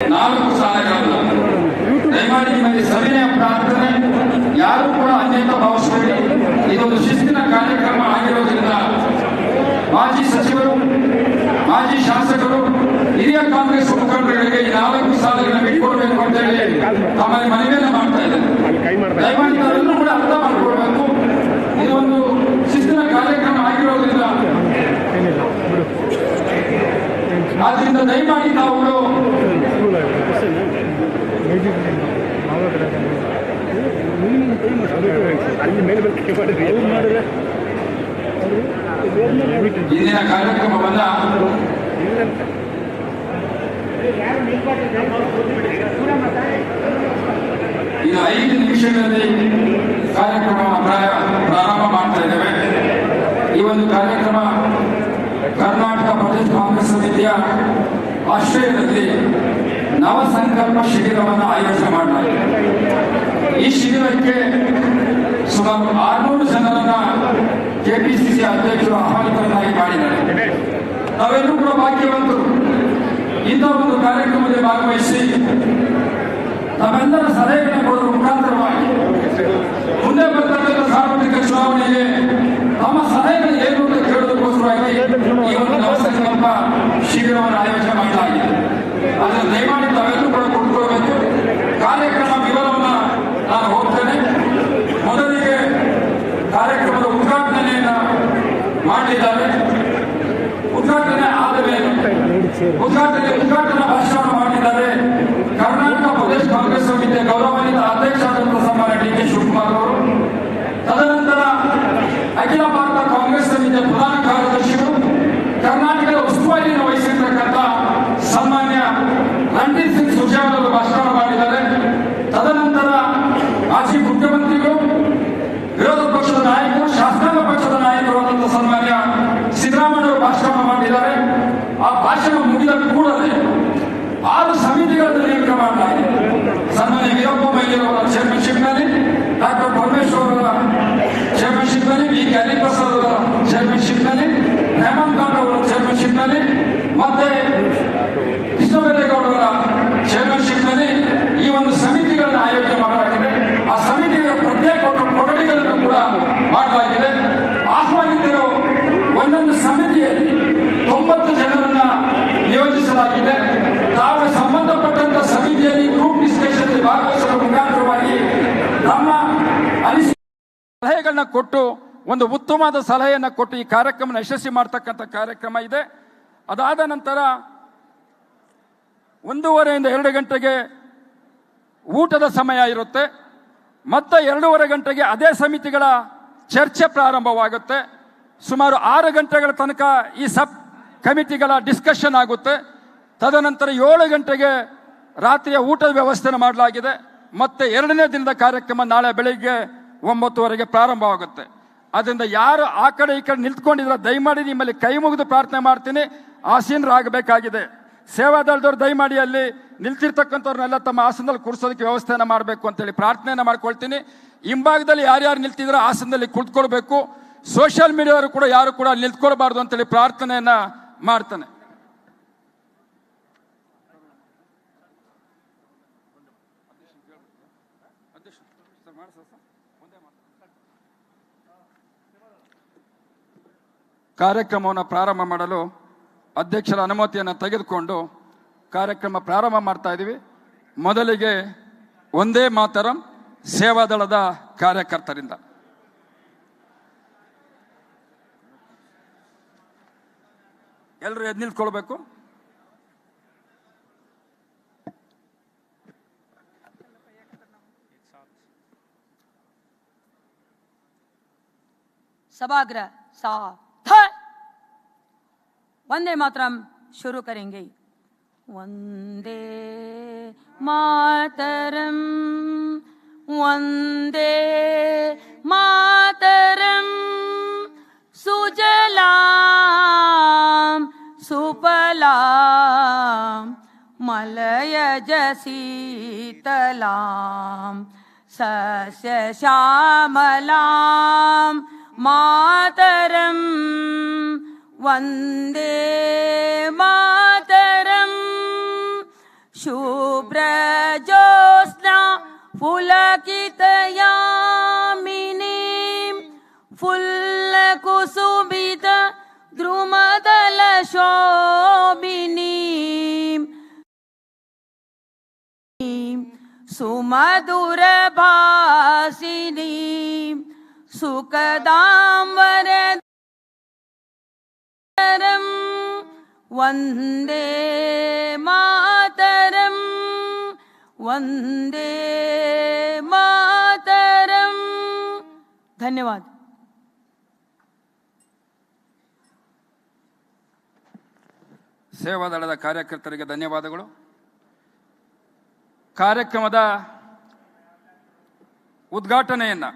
4 ಸಾಲಗಳಲ್ಲ. ದಯಮಾಡಿ ನಿಮಗೆ ಸವಿನಯ ಪ್ರಾರ್ಥನೆ, ಯಾರು ಕೂಡ ಅನ್ಯತಾ ಭಾವಿಸಬೇಡಿ. ಇದೊಂದು ಶಿಸ್ತಿನ ಕಾರ್ಯಕ್ರಮ ಆಗಿರೋದ್ರಿಂದ ಮಾಜಿ ಸಚಿವರು, ಮಾಜಿ ಶಾಸಕರು, ಹಿರಿಯ ಕಾಂಗ್ರೆಸ್ ಮುಖಂಡರುಗಳಿಗೆ ಈ 4 ಸಾಲಗಳನ್ನು ಬಿಟ್ಕೊಡ್ಬೇಕು ಅಂತ ಹೇಳಿ ತಮ್ಮಲ್ಲಿ ಮನವಿಯನ್ನು ಮಾಡ್ತಾ ಇದ್ದಾರೆ. ದಯಮಾಡಿ ತಾವೆಲ್ಲರೂ ಕೂಡ ಅರ್ಥ ಮಾಡಿಕೊಡ್ಬೇಕು. ಇದೊಂದು ಶಿಸ್ತಿನ ಕಾರ್ಯಕ್ರಮ ಆಗಿರೋದ್ರಿಂದ ಆದ್ರಿಂದ ದಯಮಾಡಿ ತಾವುಗಳು ಇಂದಿನ ಕಾರ್ಯಕ್ರಮವನ್ನ ಇದು 5 ನಿಮಿಷಗಳಲ್ಲಿ ಕಾರ್ಯಕ್ರಮವನ್ನು ಪ್ರಾರಂಭ ಮಾಡ್ತಾ ಇದ್ದೇವೆ. ಈ ಒಂದು ಕಾರ್ಯಕ್ರಮ ಕರ್ನಾಟಕ ಪ್ರದೇಶ ಕಾಂಗ್ರೆಸ್ ಸಮಿತಿಯ ಆಶ್ರಯದಲ್ಲಿ ನವಸಂಕಲ್ಪ ಶಿಬಿರವನ್ನು ಆಯೋಜನೆ ಮಾಡಲಾಗಿದೆ. ಈ ಶಿಬಿರಕ್ಕೆ ಸುಮಾರು 600 ಜನರನ್ನ ಕೆಪಿಸಿಸಿ ಅಧ್ಯಕ್ಷರು ಆಹ್ವಾನಿತರನ್ನಾಗಿ ಮಾಡಿದ್ದಾರೆ. ನಾವೆಲ್ಲರೂ ಕೂಡ ಭಾಗ್ಯವಂತರು. ಇಂಥ ಒಂದು ಕಾರ್ಯಕ್ರಮದಲ್ಲಿ ಭಾಗವಹಿಸಿ ನಾವೆಲ್ಲರ ಸಲಹೆಗಳನ್ನು ಕೊಡುವ ಮುಖಾಂತರವಾಗಿ ಮುಂದೆ ಬರ್ತಕ್ಕಂಥ ಸಾರ್ವತ್ರಿಕ ಚುನಾವಣೆಗೆ ನಮ್ಮ ಸಲಹೆಗಳು ಏನು ಅಂತ ಕೇಳೋದಕ್ಕೋಸ್ಕರವಾಗಿ ಈ ಒಂದು ನವಸಂಕಲ್ಪ ಶಿಬಿರವನ್ನು ಆಯೋಜನೆ ಮಾಡಲಾಗಿದೆ. ಅದನ್ನು ದಯಮಾಡಿ ತಾವೆಲ್ಲರೂ ಕೂಡ ಕೊಡ್ಕೊಳ್ಬೇಕು. ಕಾರ್ಯಕ್ರಮ ವಿವರವನ್ನು ನಾನು ಹೋಗ್ತೇನೆ. ಮೊದಲಿಗೆ ಕಾರ್ಯಕ್ರಮದ ಉದ್ಘಾಟನೆಯನ್ನ ಮಾಡಲಿದ್ದಾರೆ. ಉದ್ಘಾಟನೆ ಆದ ಮೇಲೆ ಉದ್ಘಾಟನಾ ಭಾಷಣ ಮಾಡಿದ್ದಾರೆ ಕರ್ನಾಟಕ ಪ್ರದೇಶ ಕಾಂಗ್ರೆಸ್ ಸಮಿತಿಯ ಗೌರವಾನ್ವಿತ ಅಧ್ಯಕ್ಷರಾದಂತಹ ಸನ್ಮಾನ್ಯ ಡಿ.ಕೆ. ಶಿವಕುಮಾರ್ ಅವರು. ತದನಂತರ ಅಖಿಲ ಭಾರತ ಕಾಂಗ್ರೆಸ್ ಸಮಿತಿಯ ಪ್ರಧಾನ ಕಾರ್ಯದರ್ಶಿಗಳು, ಕರ್ನಾಟಕದ ಉಸ್ತುವಾರಿಯನ್ನು ವಹಿಸಿರ್ತಕ್ಕಂಥ ಸನ್ಮಾನ್ಯ ರಣದೀಪ್ ಸಿಂಗ್ ಸುರ್ಜೇವಾಲಾ ಅವರು ಭಾಷಣ ಮಾಡಿದ್ದಾರೆ. ತದನಂತರ ಮಾಜಿ ಮುಖ್ಯಮಂತ್ರಿಗಳು, ವಿರೋಧ ಪಕ್ಷದ ನಾಯಕರು, ಶಾಸಕಾಂಗ ಪಕ್ಷದ ನಾಯಕರು ಆದಂತಹ ಸನ್ಮಾನ್ಯ ಸಿದ್ದರಾಮಯ್ಯ ಅವರು ಭಾಷಣ ಮಾಡಿದ್ದಾರೆ. ಆ ಭಾಷಣ ಮುಗಿದ ಕೂಡಲೇ 6 ಸಮಿತಿಗಳನ್ನು ನೇಮಕ ಮಾಡಲಾಗಿದೆ. ಸನ್ಮಾನ್ಯ ವೀರಪ್ಪ ಮೊಯ್ಲಿಯವರ ಚೇರ್ಮನ್ಶಿಪ್ನಲ್ಲಿ, ಡಾಕ್ಟರ್ ಪರಮೇಶ್ವರ್ ಅವರ ಚೇರ್ಮನ್ಶಿಪ್ನಲ್ಲಿ, ವಿ.ಕೆ. ಹರಿಪ್ರಸಾದ್ ಅವರ ಚೇರ್ಮನ್ಶಿಪ್ನಲ್ಲಿ, ಹೇಮಂತ್ ಕಾಂಡ್ ಅವರ ಚೇರ್ಮನ್ಶಿಪ್ನಲ್ಲಿ ಮತ್ತೆ ಕೃಷ್ಣಬೈರೇಗೌಡರ ಚೇರ್ಮನ್ಶಿಪ್ನಲ್ಲಿ ಈ ಒಂದು ಸಮಿತಿಗಳನ್ನು ಆಯೋಜನೆ ಮಾಡಲಾಗಿದೆ. ಆ ಸಮಿತಿಗಳ ಪ್ರತ್ಯೇಕ ಕೊಠಡಿಗಳನ್ನು ಕೂಡ ಮಾಡಲಾಗಿದೆ. ಆಹ್ವಾನಿತರು ಒಂದೊಂದು ಸಮಿತಿಯಲ್ಲಿ 90 ಜನರನ್ನ ನಿಯೋಜಿಸಲಾಗಿದೆ. ತಾವು ಸಂಬಂಧಪಟ್ಟಂತ ಸಮಿತಿಯಲ್ಲಿ ಗ್ರೂಪ್ ಡಿಸ್ಕಷನ್ ಭಾಗವಹಿಸುವ ಮುಖಾಂತರವಾಗಿ ನಮ್ಮ ಸಲಹೆಗಳನ್ನ ಕೊಟ್ಟು ಒಂದು ಉತ್ತಮವಾದ ಸಲಹೆಯನ್ನು ಕೊಟ್ಟು ಈ ಕಾರ್ಯಕ್ರಮ ಯಶಸ್ವಿ ಮಾಡತಕ್ಕಂಥ ಕಾರ್ಯಕ್ರಮ ಇದೆ. ಅದಾದ ನಂತರ 1:30 2 ಗಂಟೆಗೆ ಊಟದ ಸಮಯ ಇರುತ್ತೆ. ಮತ್ತೆ 2:30 ಗಂಟೆಗೆ ಅದೇ ಸಮಿತಿಗಳ ಚರ್ಚೆ ಪ್ರಾರಂಭವಾಗುತ್ತೆ. ಸುಮಾರು 6 ಗಂಟೆಗಳ ತನಕ ಈ ಸಬ್ ಕಮಿಟಿಗಳ ಡಿಸ್ಕಷನ್ ಆಗುತ್ತೆ. ತದನಂತರ 7 ಗಂಟೆಗೆ ರಾತ್ರಿಯ ಊಟದ ವ್ಯವಸ್ಥೆ ಮಾಡಲಾಗಿದೆ. ಮತ್ತೆ 2ನೇ ದಿನದ ಕಾರ್ಯಕ್ರಮ ನಾಳೆ ಬೆಳಿಗ್ಗೆ 9:00 ಪ್ರಾರಂಭವಾಗುತ್ತೆ. ಅದರಿಂದ ಯಾರು ಆ ಕಡೆ ಈ ಕಡೆ ನಿಂತ್ಕೊಂಡಿದ್ರೆ ದಯಮಾಡಿ ನಿಮ್ಮಲ್ಲಿ ಕೈ ಮುಗಿದು ಪ್ರಾರ್ಥನೆ ಮಾಡ್ತೀನಿ, ಆಸೀನರಾಗಬೇಕಾಗಿದೆ. ಸೇವಾದಳದವ್ರು ದಯಮಾಡಿ ಅಲ್ಲಿ ನಿಲ್ತಿರ್ತಕ್ಕಂಥವ್ರನ್ನೆಲ್ಲ ತಮ್ಮ ಆಸನದಲ್ಲಿ ಕೂರಿಸೋದಕ್ಕೆ ವ್ಯವಸ್ಥೆಯನ್ನು ಮಾಡಬೇಕು ಅಂತೇಳಿ ಪ್ರಾರ್ಥನೆಯನ್ನು ಮಾಡ್ಕೊಳ್ತೀನಿ. ಹಿಂಭಾಗದಲ್ಲಿ ಯಾರ್ಯಾರು ನಿಲ್ತಿದ್ರೆ ಆಸನದಲ್ಲಿ ಕುಳಿತುಕೊಳ್ಬೇಕು. ಸೋಷಿಯಲ್ ಮೀಡಿಯಾದವರು ಕೂಡ ಯಾರು ಕೂಡ ನಿಂತ್ಕೊಳ್ಬಾರ್ದು ಅಂತೇಳಿ ಪ್ರಾರ್ಥನೆಯನ್ನ ಮಾಡ್ತಾನೆ. ಕಾರ್ಯಕ್ರಮವನ್ನು ಪ್ರಾರಂಭ ಮಾಡಲು ಅಧ್ಯಕ್ಷರ ಅನುಮತಿಯನ್ನು ತೆಗೆದುಕೊಂಡು ಕಾರ್ಯಕ್ರಮ ಪ್ರಾರಂಭ ಮಾಡ್ತಾ ಇದ್ದೀವಿ. ಮೊದಲಿಗೆ ಒಂದೇ ಮಾತರಂ ಸೇವಾದಳದ ಕಾರ್ಯಕರ್ತರಿಂದ ಎಲ್ಲರೂ ಎದ್ದು ನಿಲ್ಕೊಳ್ಬೇಕು. सभागृह साथ वंदे मातरम शुरू करेंगे. वंदे मातरम, वंदे मातरम, सुजलाम सुफलाम मलयज शीतलाम सस्य श्यामलाम मातरम वंदे मातरम शुभ्रजोत्स्ना पुलकितयामिनीं फुल्लकुसुमित द्रुमदलशोभिनीं सुमधुरभासिनीं सुखदां वरदं वन्दे मातरं वन्दे मातरं। धन्यवाद। ಸೇವಾದಳದ ಕಾರ್ಯಕರ್ತರಿಗೆ ಧನ್ಯವಾದಗಳು. ಕಾರ್ಯಕ್ರಮದ ಉದ್ಘಾಟನೆಯನ್ನು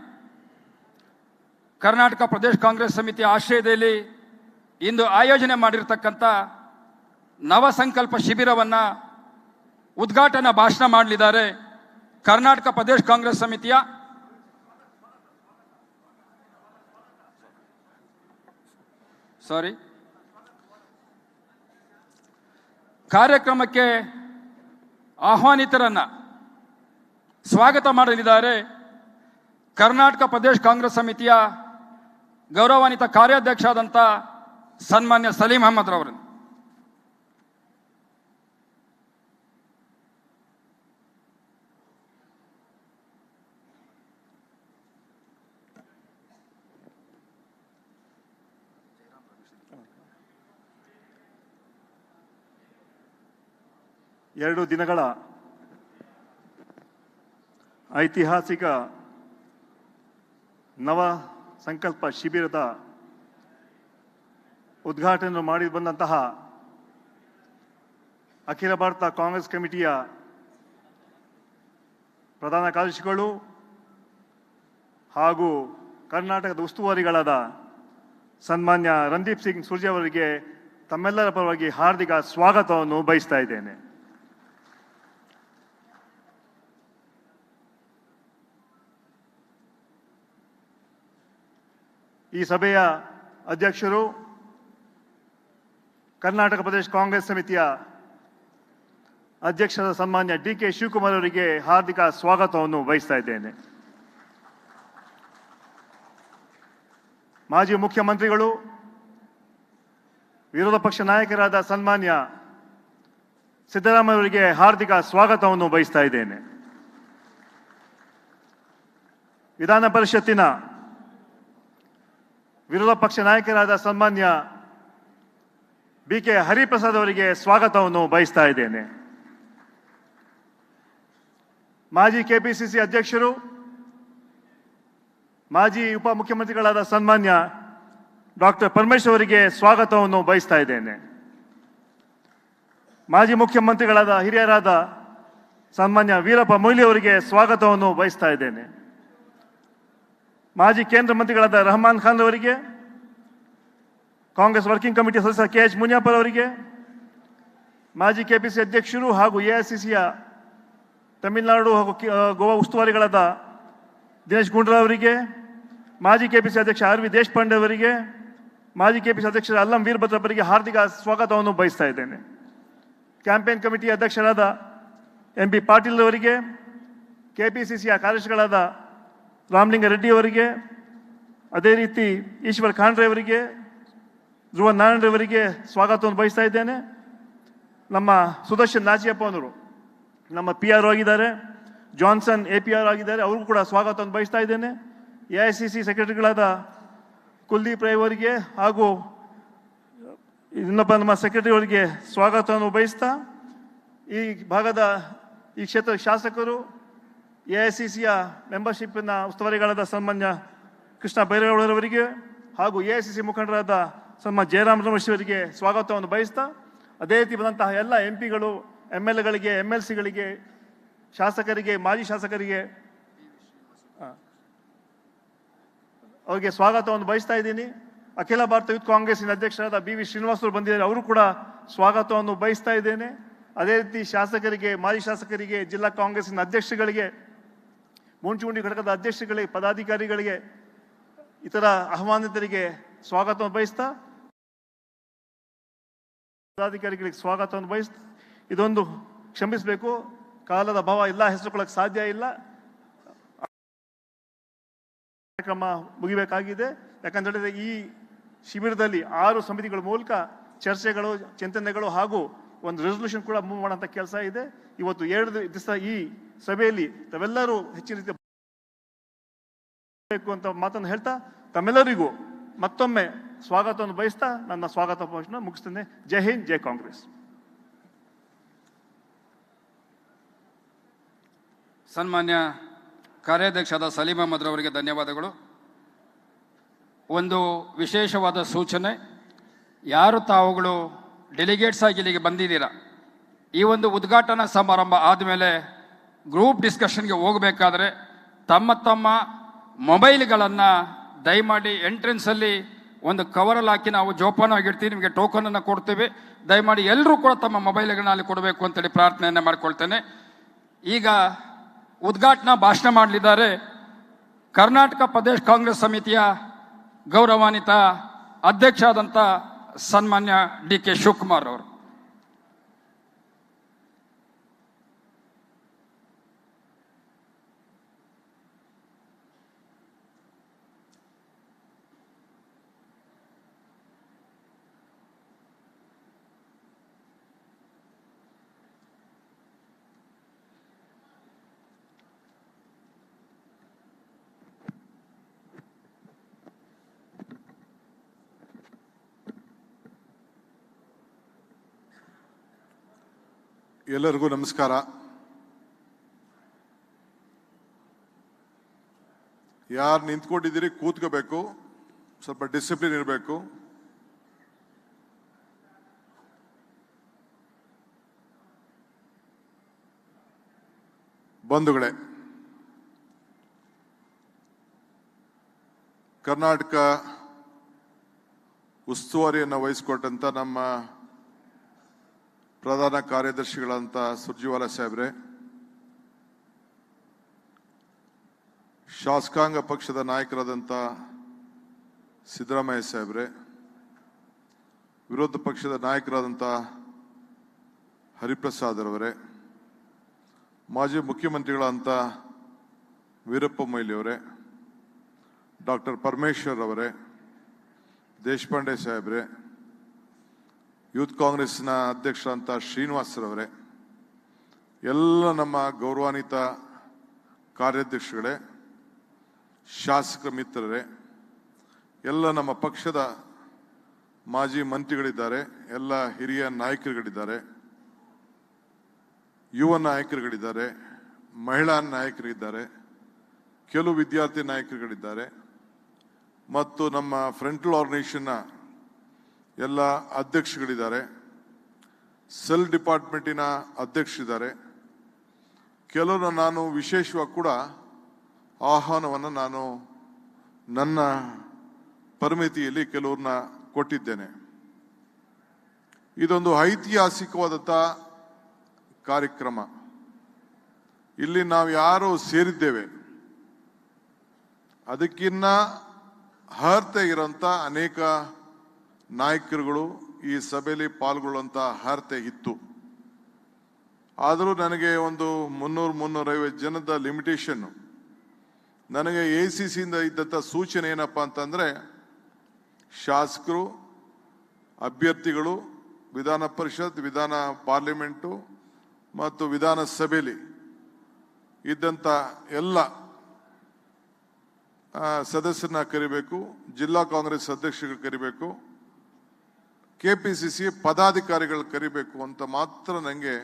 ಕರ್ನಾಟಕ ಪ್ರದೇಶ ಕಾಂಗ್ರೆಸ್ ಸಮಿತಿಯ ಆಶ್ರಯದಲ್ಲಿ ಇಂದು ಆಯೋಜನೆ ಮಾಡಿರತಕ್ಕಂಥ ನವಸಂಕಲ್ಪ ಶಿಬಿರವನ್ನು ಉದ್ಘಾಟನಾ ಭಾಷಣ ಮಾಡಲಿದ್ದಾರೆ ಕರ್ನಾಟಕ ಪ್ರದೇಶ ಕಾಂಗ್ರೆಸ್ ಸಮಿತಿಯ ಕಾರ್ಯಕ್ರಮಕ್ಕೆ ಆಹ್ವಾನಿತರನ್ನ ಸ್ವಾಗತ ಮಾಡಲಿದ್ದಾರೆ ಕರ್ನಾಟಕ ಪ್ರದೇಶ ಕಾಂಗ್ರೆಸ್ ಸಮಿತಿಯ ಗೌರವಾನ್ವಿತ ಕಾರ್ಯಾಧ್ಯಕ್ಷರಾದಂಥ ಸನ್ಮಾನ್ಯ ಸಲೀಂ ಅಹಮದ್ ರವರು. ಎರಡು ದಿನಗಳ ಐತಿಹಾಸಿಕ ನವ ಸಂಕಲ್ಪ ಶಿಬಿರದ ಉದ್ಘಾಟನೆ ಮಾಡಿ ಬಂದಂತಹ ಅಖಿಲ ಭಾರತ ಕಾಂಗ್ರೆಸ್ ಕಮಿಟಿಯ ಪ್ರಧಾನ ಕಾರ್ಯದರ್ಶಿಗಳು ಹಾಗೂ ಕರ್ನಾಟಕದ ಉಸ್ತುವಾರಿಗಳಾದ ಸನ್ಮಾನ್ಯ ರಣದೀಪ್ ಸಿಂಗ್ ಸುರ್ಜೆ ಅವರಿಗೆ ತಮ್ಮೆಲ್ಲರ ಪರವಾಗಿ ಹಾರ್ದಿಕ ಸ್ವಾಗತವನ್ನು ಬಯಸ್ತಾ ಇದ್ದೇನೆ. ಈ ಸಭೆಯ ಅಧ್ಯಕ್ಷರು ಕರ್ನಾಟಕ ಪ್ರದೇಶ ಕಾಂಗ್ರೆಸ್ ಸಮಿತಿಯ ಅಧ್ಯಕ್ಷರಾದ ಸನ್ಮಾನ್ಯ ಡಿ.ಕೆ. ಶಿವಕುಮಾರ್ ಅವರಿಗೆ ಹಾರ್ದಿಕ ಸ್ವಾಗತವನ್ನು ಬಯಸ್ತಾ ಇದ್ದೇನೆ. ಮಾಜಿ ಮುಖ್ಯಮಂತ್ರಿಗಳು ವಿರೋಧ ಪಕ್ಷ ನಾಯಕರಾದ ಸನ್ಮಾನ್ಯ ಸಿದ್ದರಾಮಯ್ಯ ಅವರಿಗೆ ಹಾರ್ದಿಕ ಸ್ವಾಗತವನ್ನು ಬಯಸ್ತಾ ಇದ್ದೇನೆ. ವಿಧಾನ ಪರಿಷತ್ತಿನ ವಿರೋಧ ಪಕ್ಷ ನಾಯಕರಾದ ಸನ್ಮಾನ್ಯ ಬಿ.ಕೆ. ಹರಿಪ್ರಸಾದ್ ಅವರಿಗೆ ಸ್ವಾಗತವನ್ನು ಬಯಸ್ತಾ ಇದ್ದೇನೆ. ಮಾಜಿ ಕೆಪಿಸಿಸಿ ಅಧ್ಯಕ್ಷರು ಮಾಜಿ ಉಪಮುಖ್ಯಮಂತ್ರಿಗಳಾದ ಸನ್ಮಾನ್ಯ ಡಾಕ್ಟರ್ ಪರಮೇಶ್ವರ್ ಅವರಿಗೆ ಸ್ವಾಗತವನ್ನು ಬಯಸ್ತಾ ಇದ್ದೇನೆ. ಮಾಜಿ ಮುಖ್ಯಮಂತ್ರಿಗಳಾದ ಹಿರಿಯರಾದ ಸನ್ಮಾನ್ಯ ವೀರಪ್ಪ ಮೊಯ್ಲಿ ಅವರಿಗೆ ಸ್ವಾಗತವನ್ನು ಬಯಸ್ತಾ ಇದ್ದೇನೆ. ಮಾಜಿ ಕೇಂದ್ರ ಮಂತ್ರಿಗಳಾದ ರಹಮಾನ್ ಖಾನ್ ಅವರಿಗೆ, ಕಾಂಗ್ರೆಸ್ ವರ್ಕಿಂಗ್ ಕಮಿಟಿ ಸದಸ್ಯ ಕೆ.ಎಚ್. ಮುನಿಯಪ್ಪ ಅವರಿಗೆ, ಮಾಜಿ ಕೆಪಿಸಿ ಅಧ್ಯಕ್ಷರು ಹಾಗೂ ಎಐಸಿಸಿಯ ತಮಿಳುನಾಡು ಹಾಗೂ ಗೋವಾ ಉಸ್ತುವಾರಿಗಳಾದ ದಿನೇಶ್ ಗುಂಡೂರಾವ್ ಅವರಿಗೆ, ಮಾಜಿ ಕೆಪಿಸಿ ಅಧ್ಯಕ್ಷ ಆರ್.ವಿ. ದೇಶಪಾಂಡೆ ಅವರಿಗೆ, ಮಾಜಿ ಕೆಪಿಸಿ ಅಧ್ಯಕ್ಷರ ಅಲ್ಲಂ ವೀರಭದ್ರ ಅವರಿಗೆ ಹಾರ್ದಿಕ ಸ್ವಾಗತವನ್ನು ಬಯಸ್ತಾ ಇದ್ದೇನೆ. ಕ್ಯಾಂಪೇನ್ ಕಮಿಟಿ ಅಧ್ಯಕ್ಷರಾದ ಎಂ.ಬಿ. ಪಾಟೀಲ್ ಅವರಿಗೆ, ಕೆಪಿಸಿಸಿಯ ಕಾರ್ಯದರ್ಶಿಗಳಾದ ರಾಮಲಿಂಗ ರೆಡ್ಡಿ ಅವರಿಗೆ, ಅದೇ ರೀತಿ ಈಶ್ವರ್ ಖಾಂಡ್ರೆ ಅವರಿಗೆ, ಧ್ರುವ ನಾರಾಯಣ ಅವರಿಗೆ ಸ್ವಾಗತವನ್ನು ಬಯಸ್ತಾ ಇದ್ದೇನೆ. ನಮ್ಮ ಸುದರ್ಶನ್ ನಾಚಿಯಪ್ಪ ಅವರು ನಮ್ಮ PR ಆಗಿದ್ದಾರೆ, ಜಾನ್ಸನ್ APR ಆಗಿದ್ದಾರೆ, ಅವ್ರಿಗೂ ಕೂಡ ಸ್ವಾಗತವನ್ನು ಬಯಸ್ತಾ ಇದ್ದೇನೆ. AICC ಸೆಕ್ರೆಟರಿಗಳಾದ ಕುಲ್ದೀಪ್ ರೈ ಅವರಿಗೆ ಹಾಗೂ ಇನ್ನೊಬ್ಬ ನಮ್ಮ ಸೆಕ್ರೆಟರಿ ಅವರಿಗೆ ಸ್ವಾಗತವನ್ನು ಬಯಸ್ತಾ, ಈ ಭಾಗದ ಈ ಕ್ಷೇತ್ರದ ಶಾಸಕರು, AICCಯ ಮೆಂಬರ್ಶಿಪ್ನ ಉಸ್ತುವಾರಿಗಳಾದ ಸನ್ಮಾನ್ಯ ಕೃಷ್ಣ ಬೈರೇಗೌಡರವರಿಗೆ ಹಾಗೂ AICC ಮುಖಂಡರಾದ ಸನ್ಮಾನ್ಯ ಜಯರಾಮ್ ರಮೇಶ್ ಅವರಿಗೆ ಸ್ವಾಗತವನ್ನು ಬಯಸ್ತಾ, ಅದೇ ರೀತಿ ಬಂದಂತಹ ಎಲ್ಲ MP ಗಳು, MLAಗಳಿಗೆ, MLCಗಳಿಗೆ, ಶಾಸಕರಿಗೆ, ಮಾಜಿ ಶಾಸಕರಿಗೆ ಅವರಿಗೆ ಸ್ವಾಗತವನ್ನು ಬಯಸ್ತಾ ಇದ್ದೀನಿ. ಅಖಿಲ ಭಾರತ ಯೂತ್ ಕಾಂಗ್ರೆಸ್ಸಿನ ಅಧ್ಯಕ್ಷರಾದ BV ಶ್ರೀನಿವಾಸ್ ಅವರು ಬಂದಿದ್ದಾರೆ, ಅವರು ಕೂಡ ಸ್ವಾಗತವನ್ನು ಬಯಸ್ತಾ ಇದ್ದೇನೆ. ಅದೇ ರೀತಿ ಶಾಸಕರಿಗೆ, ಮಾಜಿ ಶಾಸಕರಿಗೆ, ಜಿಲ್ಲಾ ಕಾಂಗ್ರೆಸ್ಸಿನ ಅಧ್ಯಕ್ಷಗಳಿಗೆ, ಮುಂಚೂಣಿ ಘಟಕದ ಅಧ್ಯಕ್ಷಗಳಿಗೆ, ಪದಾಧಿಕಾರಿಗಳಿಗೆ, ಇತರ ಆಹ್ವಾನಿತರಿಗೆ ಸ್ವಾಗತವನ್ನು ಬಯಸ್ತಾ, ಪದಾಧಿಕಾರಿಗಳಿಗೆ ಸ್ವಾಗತವನ್ನು ಬಯಸ್ತಾ, ಇದೊಂದು ಕ್ಷಮಿಸಬೇಕು. ಕಾಲದ ಅಭಾವ ಇಲ್ಲ, ಹೆಸರುಕೊಳ್ಳಕ್ಕೆ ಸಾಧ್ಯ ಇಲ್ಲ. ಕಾರ್ಯಕ್ರಮ ಮುಗಿಬೇಕಾಗಿದೆ. ಯಾಕಂದ್ರೆ ಈ ಶಿಬಿರದಲ್ಲಿ 6 ಸಮಿತಿಗಳ ಮೂಲಕ ಚರ್ಚೆಗಳು, ಚಿಂತನೆಗಳು ಹಾಗೂ ಒಂದು ರೆಸಲ್ಯೂಷನ್ ಕೂಡ ಮೂವ್ ಮಾಡುವಂತ ಕೆಲಸ ಇದೆ. ಇವತ್ತು 2 ದಿವಸ ಈ ಸಭೆಯಲ್ಲಿ ತಾವೆಲ್ಲರೂ ಹೆಚ್ಚಿನ ರೀತಿ ಅಂತ ಮಾತನ್ನು ಹೇಳ್ತಾ ತಮ್ಮೆಲ್ಲರಿಗೂ ಮತ್ತೊಮ್ಮೆ ಸ್ವಾಗತವನ್ನು ಬಯಸ್ತಾ ನನ್ನ ಸ್ವಾಗತ ಭಾಷಣ ಮುಗಿಸ್ತೇನೆ. ಜೈ ಹಿಂದ್, ಜೈ ಕಾಂಗ್ರೆಸ್. ಸನ್ಮಾನ್ಯ ಕಾರ್ಯಾಧ್ಯಕ್ಷರಾದ ಸಲೀಂ ಅಹಮದ್ ಅವರಿಗೆ ಧನ್ಯವಾದಗಳು. ಒಂದು ವಿಶೇಷವಾದ ಸೂಚನೆ, ಯಾರು ತಾವುಗಳು ಡೆಲಿಗೇಟ್ಸ್ ಆಗಿ ಇಲ್ಲಿಗೆ ಬಂದಿದ್ದೀರಾ, ಈ ಒಂದು ಉದ್ಘಾಟನಾ ಸಮಾರಂಭ ಆದಮೇಲೆ ಗ್ರೂಪ್ ಡಿಸ್ಕಷನ್ಗೆ ಹೋಗಬೇಕಾದ್ರೆ ತಮ್ಮ ಮೊಬೈಲ್ಗಳನ್ನು ದಯಮಾಡಿ ಎಂಟ್ರೆನ್ಸಲ್ಲಿ ಒಂದು ಕವರಲ್ಲಿ ಹಾಕಿ ನಾವು ಜೋಪಾನವಾಗಿರ್ತೀವಿ. ನಿಮಗೆ ಟೋಕನನ್ನು ಕೊಡ್ತೀವಿ. ದಯಮಾಡಿ ಎಲ್ಲರೂ ಕೂಡ ತಮ್ಮ ಮೊಬೈಲ್ಗಳನ್ನ ಅಲ್ಲಿ ಕೊಡಬೇಕು ಅಂತೇಳಿ ಪ್ರಾರ್ಥನೆಯನ್ನು ಮಾಡ್ಕೊಳ್ತೇನೆ. ಈಗ ಉದ್ಘಾಟನಾ ಭಾಷಣ ಮಾಡಲಿದ್ದಾರೆ ಕರ್ನಾಟಕ ಪ್ರದೇಶ ಕಾಂಗ್ರೆಸ್ ಸಮಿತಿಯ ಗೌರವಾನ್ವಿತ ಅಧ್ಯಕ್ಷ ಆದಂಥ ಸನ್ಮಾನ್ಯ DK ಶಿವಕುಮಾರ್ ಅವರು. ಎಲ್ಲರಿಗೂ ನಮಸ್ಕಾರ. ಯಾರು ನಿಂತ್ಕೊಂಡಿದ್ದೀರಿ ಕೂತ್ಕೋಬೇಕು, ಸ್ವಲ್ಪ ಡಿಸಿಪ್ಲಿನ್ ಇರಬೇಕು. ಬಂಧುಗಳೇ, ಕರ್ನಾಟಕ ಉಸ್ತುವಾರಿಯನ್ನು ವಹಿಸಿಕೊಟ್ಟಂತ ನಮ್ಮ ಪ್ರಧಾನ ಕಾರ್ಯದರ್ಶಿಗಳಂತ ಸುರ್ಜಿವಾಲ ಸಾಹೇಬ್ರೆ, ಶಾಸಕಾಂಗ ಪಕ್ಷದ ನಾಯಕರಾದಂಥ ಸಿದ್ದರಾಮಯ್ಯ ಸಾಹೇಬ್ರೆ, ವಿರೋಧ ಪಕ್ಷದ ನಾಯಕರಾದಂಥ ಹರಿಪ್ರಸಾದ್ ಅವರೇ, ಮಾಜಿ ಮುಖ್ಯಮಂತ್ರಿಗಳಂತ ವೀರಪ್ಪ ಮೊಯ್ಲಿ ಅವರೇ, ಡಾಕ್ಟರ್ ಪರಮೇಶ್ವರ್ ಅವರೇ, ದೇಶಪಾಂಡೆ ಸಾಹೇಬ್ರೆ, ಯೂತ್ ಕಾಂಗ್ರೆಸ್ನ ಅಧ್ಯಕ್ಷರಂತ ಶ್ರೀನಿವಾಸರವರೇ, ಎಲ್ಲ ನಮ್ಮ ಗೌರವಾನ್ವಿತ ಕಾರ್ಯಾಧ್ಯಕ್ಷಗಳೇ, ಶಾಸಕ ಮಿತ್ರರೇ, ಎಲ್ಲ ನಮ್ಮ ಪಕ್ಷದ ಮಾಜಿ ಮಂತ್ರಿಗಳಿದ್ದಾರೆ, ಎಲ್ಲ ಹಿರಿಯ ನಾಯಕರುಗಳಿದ್ದಾರೆ, ಯುವ ನಾಯಕರುಗಳಿದ್ದಾರೆ, ಮಹಿಳಾ ನಾಯಕರಿದ್ದಾರೆ, ಕೆಲವು ವಿದ್ಯಾರ್ಥಿ ನಾಯಕರುಗಳಿದ್ದಾರೆ ಮತ್ತು ನಮ್ಮ ಫ್ರಂಟಲ್ ಆರ್ಗನೈಸೇಷನ್ನ ಎಲ್ಲ ಅಧ್ಯಕ್ಷಗಳಿದ್ದಾರೆ, ಸೆಲ್ ಡಿಪಾರ್ಟ್ಮೆಂಟಿನ ಅಧ್ಯಕ್ಷರಿದ್ದಾರೆ. ಕೆಲವರು ನಾನು ವಿಶೇಷವಾಗಿ ಕೂಡ ಆಹ್ವಾನವನ್ನು ನಾನು ನನ್ನ ಪರಿಮಿತಿಯಲ್ಲಿ ಕೆಲವ್ರನ್ನ ಕೊಟ್ಟಿದ್ದೇನೆ. ಇದೊಂದು ಐತಿಹಾಸಿಕವಾದಂಥ ಕಾರ್ಯಕ್ರಮ. ಇಲ್ಲಿ ನಾವು ಯಾರು ಸೇರಿದ್ದೇವೆ ಅದಕ್ಕಿನ್ನ ಅರ್ಹತೆ ಇರೋಂಥ ಅನೇಕ ನಾಯಕರುಗಳು ಈ ಸಭೆಯಲ್ಲಿ ಪಾಲ್ಗೊಳ್ಳುವಂಥ ಅರ್ಹತೆ ಇತ್ತು. ಆದರೂ ನನಗೆ ಒಂದು 300-350 ಜನದ ಲಿಮಿಟೇಷನ್. ನನಗೆ ACCಯಿಂದ ಇದ್ದಂಥ ಸೂಚನೆ ಏನಪ್ಪ ಅಂತಂದರೆ, ಶಾಸಕರು, ಅಭ್ಯರ್ಥಿಗಳು, ವಿಧಾನ ಪರಿಷತ್, ವಿಧಾನ ಪಾರ್ಲಿಮೆಂಟು ಮತ್ತು ವಿಧಾನಸಭೆಯಲ್ಲಿ ಇದ್ದಂಥ ಎಲ್ಲ ಸದಸ್ಯರನ್ನ ಕರಿಬೇಕು, ಜಿಲ್ಲಾ ಕಾಂಗ್ರೆಸ್ ಅಧ್ಯಕ್ಷರು ಕರಿಬೇಕು, KPCC ಪದಾಧಿಕಾರಿಗಳು ಕರಿಬೇಕು ಅಂತ ಮಾತ್ರ ನನಗೆ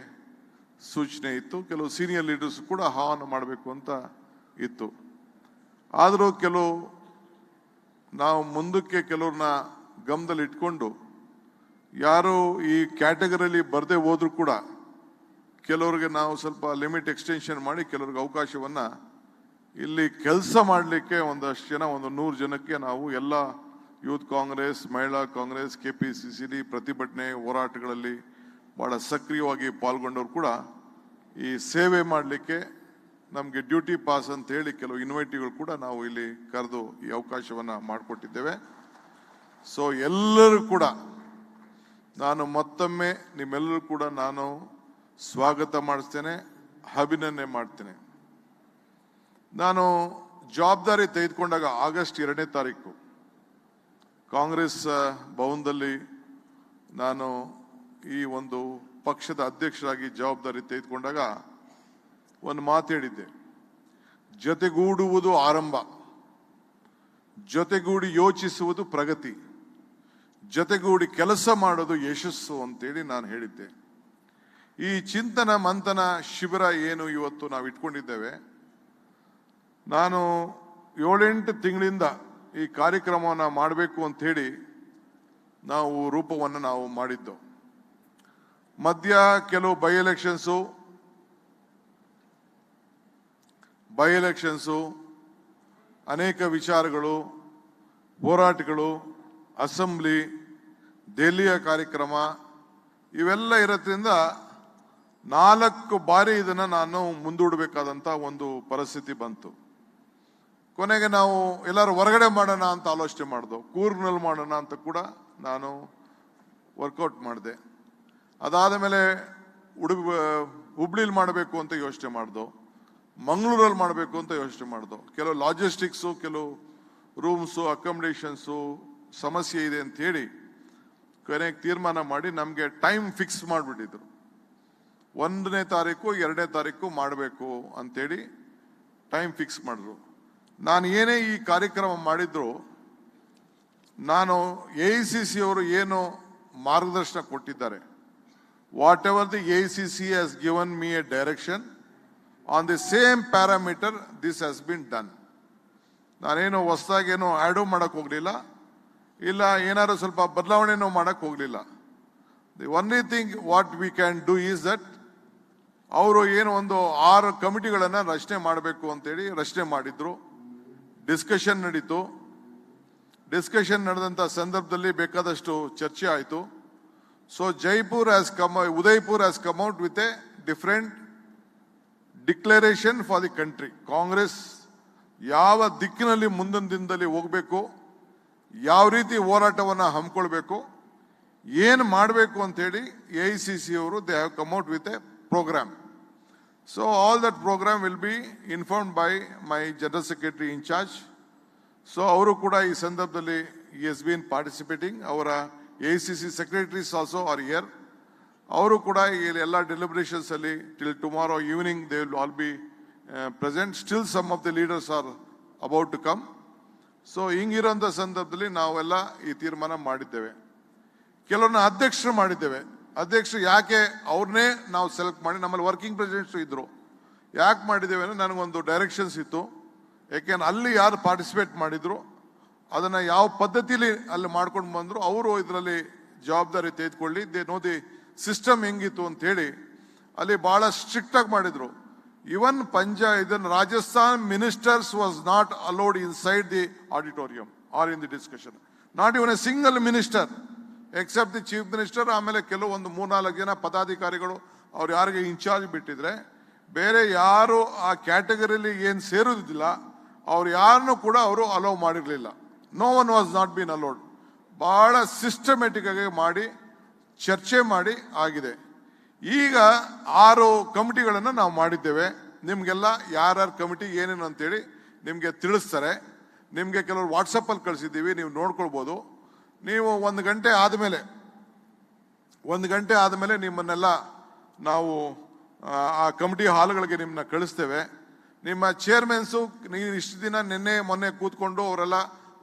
ಸೂಚನೆ ಇತ್ತು. ಕೆಲವು ಸೀನಿಯರ್ ಲೀಡರ್ಸ್ ಕೂಡ ಆಹ್ವಾನ ಮಾಡಬೇಕು ಅಂತ ಇತ್ತು. ಆದರೂ ಕೆಲವು ನಾವು ಮುಂದಕ್ಕೆ ಕೆಲವ್ರನ್ನ ಗಮನದಲ್ಲಿ ಇಟ್ಕೊಂಡು ಯಾರು ಈ ಕ್ಯಾಟಗರಿಯಲ್ಲಿ ಬರದೇ ಹೋದ್ರೂ ಕೂಡ ಕೆಲವ್ರಿಗೆ ನಾವು ಸ್ವಲ್ಪ ಲಿಮಿಟ್ ಎಕ್ಸ್ಟೆನ್ಷನ್ ಮಾಡಿ ಕೆಲವ್ರಿಗೆ ಅವಕಾಶವನ್ನು ಇಲ್ಲಿ ಕೆಲಸ ಮಾಡಲಿಕ್ಕೆ ಒಂದಷ್ಟು ಜನ, ಒಂದು 100 ಜನಕ್ಕೆ ನಾವು ಎಲ್ಲ ಯೂತ್ ಕಾಂಗ್ರೆಸ್, ಮಹಿಳಾ ಕಾಂಗ್ರೆಸ್, KPCC ಪ್ರತಿಭಟನೆ ಹೋರಾಟಗಳಲ್ಲಿ ಬಹಳ ಸಕ್ರಿಯವಾಗಿ ಪಾಲ್ಗೊಂಡವರು ಕೂಡ ಈ ಸೇವೆ ಮಾಡಲಿಕ್ಕೆ ನಮಗೆ ಡ್ಯೂಟಿ ಪಾಸ್ ಅಂತ ಹೇಳಿ ಕೆಲವು ಇನ್ವೈಟಿಗಳು ಕೂಡ ನಾವು ಇಲ್ಲಿ ಕರೆದು ಈ ಅವಕಾಶವನ್ನು ಮಾಡಿಕೊಟ್ಟಿದ್ದೇವೆ. ಸೊ ಎಲ್ಲರೂ ಕೂಡ ನಾನು ಮತ್ತೊಮ್ಮೆ ನಿಮ್ಮೆಲ್ಲರೂ ಕೂಡ ನಾನು ಸ್ವಾಗತ ಮಾಡಿಸ್ತೇನೆ, ಅಭಿನಂದನೆ ಮಾಡ್ತೇನೆ. ನಾನು ಜವಾಬ್ದಾರಿ ತೆಗೆದುಕೊಂಡಾಗ ಆಗಸ್ಟ್ 2ನೇ ತಾರೀಕು ಕಾಂಗ್ರೆಸ್ ಭವನದಲ್ಲಿ ನಾನು ಈ ಒಂದು ಪಕ್ಷದ ಅಧ್ಯಕ್ಷರಾಗಿ ಜವಾಬ್ದಾರಿ ತೆಗೆದುಕೊಂಡಾಗ ಒಂದು ಮಾತು ಹೇಳಿದ್ದೆ, ಜೊತೆಗೂಡುವುದು ಆರಂಭ, ಜೊತೆಗೂಡಿ ಯೋಚಿಸುವುದು ಪ್ರಗತಿ, ಜೊತೆಗೂಡಿ ಕೆಲಸ ಮಾಡೋದು ಯಶಸ್ಸು ಅಂತೇಳಿ ನಾನು ಹೇಳಿದ್ದೆ. ಈ ಚಿಂತನ ಮಂಥನ ಶಿಬಿರ ಏನು ಇವತ್ತು ನಾವು ಇಟ್ಕೊಂಡಿದ್ದೇವೆ, ನಾನು 7-8 ತಿಂಗಳಿಂದ ಈ ಕಾರ್ಯಕ್ರಮವನ್ನು ಮಾಡಬೇಕು ಅಂತ ಹೇಳಿ ನಾವು ರೂಪವನ್ನು ನಾವು ಮಾಡಿದ್ದು. ಮಧ್ಯ ಕೆಲವು ಬೈ ಎಲೆಕ್ಷನ್ಸು ಅನೇಕ ವಿಚಾರಗಳು, ಹೋರಾಟಗಳು, ಅಸೆಂಬ್ಲಿ, ದೆಹಲಿಯ ಕಾರ್ಯಕ್ರಮ ಇವೆಲ್ಲ ಇರೋದ್ರಿಂದ 4 ಬಾರಿ ಇದನ್ನು ನಾನು ಮುಂದೂಡಬೇಕಾದಂಥ ಒಂದು ಪರಿಸ್ಥಿತಿ ಬಂತು. ಕೊನೆಗೆ ನಾವು ಎಲ್ಲರೂ ಹೊರಗಡೆ ಮಾಡೋಣ ಅಂತ ಆಲೋಚನೆ ಮಾಡಿದೆವು, ಕೂರ್ಗ್ನಲ್ಲಿ ಮಾಡೋಣ ಅಂತ ಕೂಡ ನಾನು ವರ್ಕೌಟ್ ಮಾಡಿದೆ. ಅದಾದ ಮೇಲೆ ಹುಬ್ಳಿಲಿ ಮಾಡಬೇಕು ಅಂತ ಯೋಚನೆ ಮಾಡಿದೆವು, ಮಂಗಳೂರಲ್ಲಿ ಮಾಡಬೇಕು ಅಂತ ಯೋಚನೆ ಮಾಡಿದೆವು. ಕೆಲವು ಲಾಜಿಸ್ಟಿಕ್ಸು, ಕೆಲವು ರೂಮ್ಸು, ಅಕಾಮಿಡೇಷನ್ಸು ಸಮಸ್ಯೆ ಇದೆ ಅಂತ ಹೇಳಿ ಕೊನೆಗೆ ತೀರ್ಮಾನ ಮಾಡಿ ನಮಗೆ ಟೈಮ್ ಫಿಕ್ಸ್ ಮಾಡಿಬಿಟ್ಟಿದ್ರು. 1ನೇ ತಾರೀಕು 2ನೇ ತಾರೀಕು ಮಾಡಬೇಕು ಅಂತೇಳಿ ಟೈಮ್ ಫಿಕ್ಸ್ ಮಾಡಿದ್ರು. ನಾನು ಏನೇ ಈ ಕಾರ್ಯಕ್ರಮ ಮಾಡಿದ್ರು, ನಾನು AICC ಅವರು ಏನು ಮಾರ್ಗದರ್ಶನ ಕೊಟ್ಟಿದ್ದಾರೆ, what ever the AICC has given me A direction on the same parameter this has been done. ನಾನೇನು ಹೊಸದಾಗೇನು ಆ್ಯಡು ಮಾಡೋಕ್ಕೆ ಹೋಗಲಿಲ್ಲ, ಇಲ್ಲ ಏನಾದ್ರು ಸ್ವಲ್ಪ ಬದಲಾವಣೆನೂ ಮಾಡೋಕ್ಕೆ ಹೋಗಲಿಲ್ಲ. The only thing what we can do is that, ಅವರು ಏನು ಒಂದು 6 ಕಮಿಟಿಗಳನ್ನು ರಚನೆ ಮಾಡಬೇಕು ಅಂತೇಳಿ ರಚನೆ ಮಾಡಿದ್ರು. ಡಿಸ್ಕಷನ್ ನಡೀತು. ಡಿಸ್ಕಷನ್ ನಡೆದಂಥ ಸಂದರ್ಭದಲ್ಲಿ ಬೇಕಾದಷ್ಟು ಚರ್ಚೆ ಆಯಿತು. So Udaipur has come out with A different declaration for the country. Congress ಯಾವ ದಿಕ್ಕಿನಲ್ಲಿ ಮುಂದಿನ ದಿನದಲ್ಲಿ ಹೋಗಬೇಕು, ಯಾವ ರೀತಿ ಹೋರಾಟವನ್ನು ಹಮ್ಮಿಕೊಳ್ಬೇಕು, ಏನು ಮಾಡಬೇಕು ಅಂತೇಳಿ AICC ಅವರು they have come out with A program. So all that program will be informed by my General Secretary in charge. So ಅವರು ಕೂಡ ಈ ಸಂದರ್ಭದಲ್ಲಿ he has been participating. ಅವರ AICC secretaries also are here. ಅವರು ಕೂಡ ಈ ಎಲ್ಲ deliberations ಅಲ್ಲಿ till tomorrow evening they will all be present. Still some of the leaders are about to come. So ಹಿಂಗಿರೋಂಥ ಸಂದರ್ಭದಲ್ಲಿ ನಾವೆಲ್ಲ ಈ ತೀರ್ಮಾನ ಮಾಡಿದ್ದೇವೆ. ಕೆಲವನ್ನ ಅಧ್ಯಕ್ಷರು ಮಾಡಿದ್ದೇವೆ. ಅಧ್ಯಕ್ಷರು ಯಾಕೆ ಅವ್ರನ್ನೇ ನಾವು ಸೆಲೆಕ್ಟ್ ಮಾಡಿ, ನಮ್ಮಲ್ಲಿ ವರ್ಕಿಂಗ್ ಪ್ರೆಸಿಡೆಂಟ್ಸ್ ಇದ್ರು, ಯಾಕೆ ಮಾಡಿದ್ದೇವೆ ಅಂದರೆ ನನಗೊಂದು ಡೈರೆಕ್ಷನ್ಸ್ ಇತ್ತು. ಯಾಕೆಂದ್ರೆ ಅಲ್ಲಿ ಯಾರು ಪಾರ್ಟಿಸಿಪೇಟ್ ಮಾಡಿದ್ರು ಅದನ್ನು ಯಾವ ಪದ್ಧತಿಲಿ ಅಲ್ಲಿ ಮಾಡ್ಕೊಂಡು ಬಂದರು, ಅವರು ಇದರಲ್ಲಿ ಜವಾಬ್ದಾರಿ ತೆಗೆದುಕೊಳ್ಳಿ, ದೇ ನೋ ದಿ ಸಿಸ್ಟಮ್ ಹೆಂಗಿತ್ತು ಅಂತ ಹೇಳಿ ಅಲ್ಲಿ ಭಾಳ ಸ್ಟ್ರಿಕ್ಟಾಗಿ ಮಾಡಿದರು. ಇವನ್ ಇದನ್ನು Rajasthan ministers was not allowed inside the auditorium or in the discussion, not even a single minister except the chief minister. ಆಮೇಲೆ ಕೆಲವೊಂದು 3-4 ಜನ ಪದಾಧಿಕಾರಿಗಳು ಅವ್ರು ಯಾರಿಗೆ ಇನ್ಚಾರ್ಜ್ ಬಿಟ್ಟಿದ್ರೆ, ಬೇರೆ ಯಾರು ಆ ಕ್ಯಾಟಗರಿಲಿ ಏನು ಸೇರುವುದಿಲ್ಲ ಅವ್ರು ಯಾರನ್ನೂ ಕೂಡ ಅವರು ಅಲೋ ಮಾಡಿರಲಿಲ್ಲ. No one was not been allowed. ಭಾಳ ಸಿಸ್ಟಮೆಟಿಕ್ ಆಗಿ ಮಾಡಿ ಚರ್ಚೆ ಮಾಡಿ ಆಗಿದೆ. ಈಗ 6 ಕಮಿಟಿಗಳನ್ನು ನಾವು ಮಾಡಿದ್ದೇವೆ. ನಿಮಗೆಲ್ಲ ಯಾರ್ಯಾರ ಕಮಿಟಿ ಏನೇನು ಅಂತೇಳಿ ನಿಮಗೆ ತಿಳಿಸ್ತಾರೆ. ನಿಮಗೆ ಕೆಲವರು ವಾಟ್ಸಪ್ಪಲ್ಲಿ ಕಳಿಸಿದ್ದೀವಿ, ನೀವು ನೋಡ್ಕೊಳ್ಬೋದು. ನೀವು 1 ಗಂಟೆ ಆದಮೇಲೆ ನಿಮ್ಮನ್ನೆಲ್ಲ ನಾವು ಆ ಕಮಿಟಿ ಹಾಲ್ಗಳಿಗೆ ನಿಮ್ಮನ್ನ ಕಳಿಸ್ತೇವೆ. ನಿಮ್ಮ ಚೇರ್ಮನ್ಸು ನೀವು ಇಷ್ಟು ದಿನ ಮೊನ್ನೆ ಕೂತ್ಕೊಂಡು ಅವರೆಲ್ಲ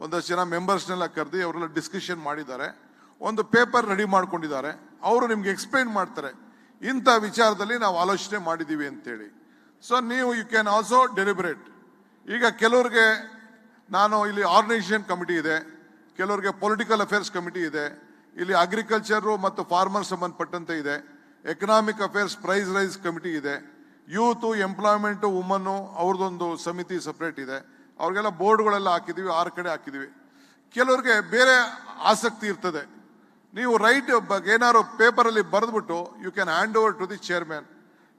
ಒಂದಷ್ಟು ಜನ ಮೆಂಬರ್ಸ್ನೆಲ್ಲ ಕರೆದು ಅವರೆಲ್ಲ ಡಿಸ್ಕಷನ್ ಮಾಡಿದ್ದಾರೆ, ಒಂದು ಪೇಪರ್ ರೆಡಿ ಮಾಡ್ಕೊಂಡಿದ್ದಾರೆ. ಅವರು ನಿಮ್ಗೆ ಎಕ್ಸ್ಪ್ಲೈನ್ ಮಾಡ್ತಾರೆ ಇಂಥ ವಿಚಾರದಲ್ಲಿ ನಾವು ಆಲೋಚನೆ ಮಾಡಿದ್ದೀವಿ ಅಂತೇಳಿ. ಸೊ ನೀವು ಯು ಕ್ಯಾನ್ ಆಲ್ಸೋ ಡೆಲಿಬ್ರೇಟ್. ಈಗ ಕೆಲವ್ರಿಗೆ ನಾನು ಇಲ್ಲಿ ಆರ್ಗನೈಸೇಷನ್ ಕಮಿಟಿ ಇದೆ, ಕೆಲವರಿಗೆ ಪೊಲಿಟಿಕಲ್ ಅಫೇರ್ಸ್ ಕಮಿಟಿ ಇದೆ, ಇಲ್ಲಿ ಅಗ್ರಿಕಲ್ಚರು ಮತ್ತು ಫಾರ್ಮರ್ ಸಂಬಂಧಪಟ್ಟಂತೆ ಇದೆ, economic affairs price rise committee ಇದೆ, ಯೂತು, ಎಂಪ್ಲಾಯ್ಮೆಂಟು, ವುಮನ್ನು ಅವ್ರದ್ದೊಂದು ಸಮಿತಿ ಸಪ್ರೇಟ್ ಇದೆ. ಅವ್ರಿಗೆಲ್ಲ ಬೋರ್ಡ್ಗಳೆಲ್ಲ ಹಾಕಿದ್ದೀವಿ, 6 ಕಡೆ ಹಾಕಿದ್ದೀವಿ. ಕೆಲವ್ರಿಗೆ ಬೇರೆ ಆಸಕ್ತಿ ಇರ್ತದೆ, ನೀವು ರೈಟ್ ಏನಾದ್ರು ಪೇಪರಲ್ಲಿ ಬರೆದ್ಬಿಟ್ಟು you can hand over to the chairman.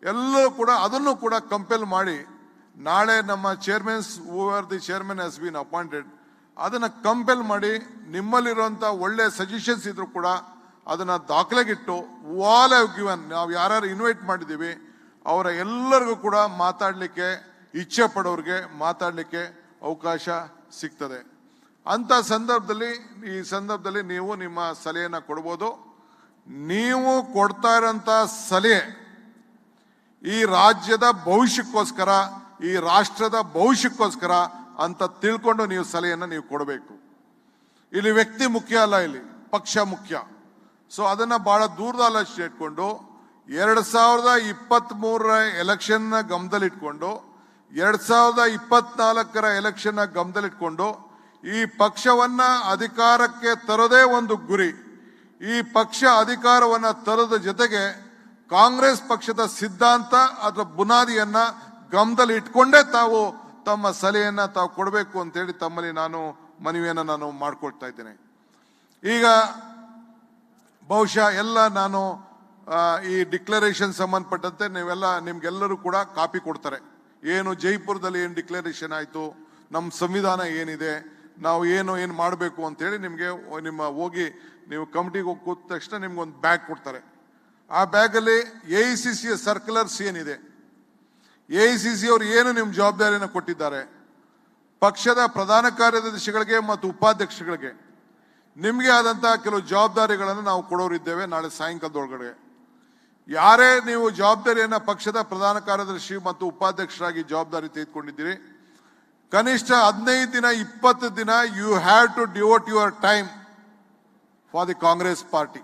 ಎಲ್ಲರೂ ಕೂಡ ಅದನ್ನು ಕೂಡ ಕಂಪೆಲ್ ಮಾಡಿ ನಾಳೆ ನಮ್ಮ chairmans over the chairman has been appointed, ಅದನ್ನು ಕಂಪೆಲ್ ಮಾಡಿ ನಿಮ್ಮಲ್ಲಿರುವಂಥ ಒಳ್ಳೆ ಸಜೆಷನ್ಸ್ ಇದ್ರು ಕೂಡ ಅದನ್ನ ದಾಖಲೆಗಿಟ್ಟು ಆಲ್ ಹ್ಯಾವ್ ಗಿವನ್, ನಾವು ಯಾರ್ಯಾರು ಇನ್ವೈಟ್ ಮಾಡಿದ್ದೀವಿ ಅವರ ಎಲ್ಲರಿಗೂ ಕೂಡ ಮಾತಾಡಲಿಕ್ಕೆ ಇಚ್ಛೆ ಪಡೋರಿಗೆ ಮಾತಾಡಲಿಕ್ಕೆ ಅವಕಾಶ ಸಿಗ್ತದೆ. ಅಂತ ಸಂದರ್ಭದಲ್ಲಿ ಈ ಸಂದರ್ಭದಲ್ಲಿ ನೀವು ನಿಮ್ಮ ಸಲಹೆಯನ್ನು ಕೊಡ್ಬೋದು. ನೀವು ಕೊಡ್ತಾ ಇರೋಂಥ ಸಲಹೆ ಈ ರಾಜ್ಯದ ಭವಿಷ್ಯಕ್ಕೋಸ್ಕರ, ಈ ರಾಷ್ಟ್ರದ ಭವಿಷ್ಯಕ್ಕೋಸ್ಕರ ಅಂತ ತಿಳ್ಕೊಂಡು ನೀವು ಸಲಹೆಯನ್ನು ನೀವು ಕೊಡಬೇಕು. ಇಲ್ಲಿ ವ್ಯಕ್ತಿ ಮುಖ್ಯ ಅಲ್ಲ, ಇಲ್ಲಿ ಪಕ್ಷ ಮುಖ್ಯ. ಸೊ ಅದನ್ನ ಬಹಳ ದೂರದ ಆಲೋಚನೆ ಇಟ್ಕೊಂಡು 2023 ಎಲೆಕ್ಷನ್ ಗಮನದಲ್ಲಿಟ್ಕೊಂಡು 2024 ಎಲೆಕ್ಷನ್ ಗಮನದಲ್ಲಿಟ್ಕೊಂಡು ಈ ಪಕ್ಷವನ್ನ ಅಧಿಕಾರಕ್ಕೆ ತರೋದೇ ಒಂದು ಗುರಿ. ಈ ಪಕ್ಷ ಅಧಿಕಾರವನ್ನ ತರೋದ ಜೊತೆಗೆ ಕಾಂಗ್ರೆಸ್ ಪಕ್ಷದ ಸಿದ್ಧಾಂತ ಅದರ ಬುನಾದಿಯನ್ನ ಗಮನದಲ್ಲಿ ಇಟ್ಕೊಂಡೇ ತಾವು ತಮ್ಮ ಸಲಹೆಯನ್ನ ತಾವು ಕೊಡಬೇಕು ಅಂತೇಳಿ ತಮ್ಮಲ್ಲಿ ನಾನು ಮನವಿಯನ್ನ ನಾನು ಮಾಡ್ಕೊಳ್ತಾ ಇದ್ದೇನೆ. ಈಗ ಬಹುಶಃ ಎಲ್ಲ ನಾನು ಈ ಡಿಕ್ಲರೇಷನ್ ಸಂಬಂಧಪಟ್ಟಂತೆ ನಿಮ್ಗೆಲ್ಲರೂ ಕೂಡ ಕಾಪಿ ಕೊಡ್ತಾರೆ. ಏನು ಜೈಪುರದಲ್ಲಿ ಏನು ಡಿಕ್ಲರೇಷನ್ ಆಯಿತು, ನಮ್ಮ ಸಂವಿಧಾನ ಏನಿದೆ, ನಾವು ಏನು ಮಾಡಬೇಕು ಅಂತೇಳಿ ನಿಮಗೆ ಹೋಗಿ ನೀವು ಕಮಿಟಿಗೆ ಹೋಗಿ ಕೂತ ತಕ್ಷಣ ನಿಮ್ಗೊಂದು ಬ್ಯಾಗ್ ಕೊಡ್ತಾರೆ. ಆ ಬ್ಯಾಗಲ್ಲಿ AICC ಸರ್ಕ್ಯುಲರ್ಸ್ ಏನಿದೆ, AICC ಅವರು ಏನು ನಿಮ್ಮ ಜವಾಬ್ದಾರಿಯನ್ನು ಕೊಟ್ಟಿದ್ದಾರೆ, ಪಕ್ಷದ ಪ್ರಧಾನ ಕಾರ್ಯದರ್ಶಿಗಳಿಗೆ ಮತ್ತು ಉಪಾಧ್ಯಕ್ಷಗಳಿಗೆ ನಿಮಗೆ ಆದಂತಹ ಕೆಲವು ಜವಾಬ್ದಾರಿಗಳನ್ನು ನಾವು ಕೊಡೋರಿದ್ದೇವೆ. ನಾಳೆ ಸಾಯಂಕಾಲದೊಳಗಡೆ ಯಾರೇ ನೀವು ಜವಾಬ್ದಾರಿಯನ್ನ ಪಕ್ಷದ ಪ್ರಧಾನ ಕಾರ್ಯದರ್ಶಿ ಮತ್ತು ಉಪಾಧ್ಯಕ್ಷರಾಗಿ ಜವಾಬ್ದಾರಿ ತೆಗೆದುಕೊಂಡಿದ್ದೀರಿ, ಕನಿಷ್ಠ 15 ದಿನ 20 ದಿನ you have to devote your time for the Congress party.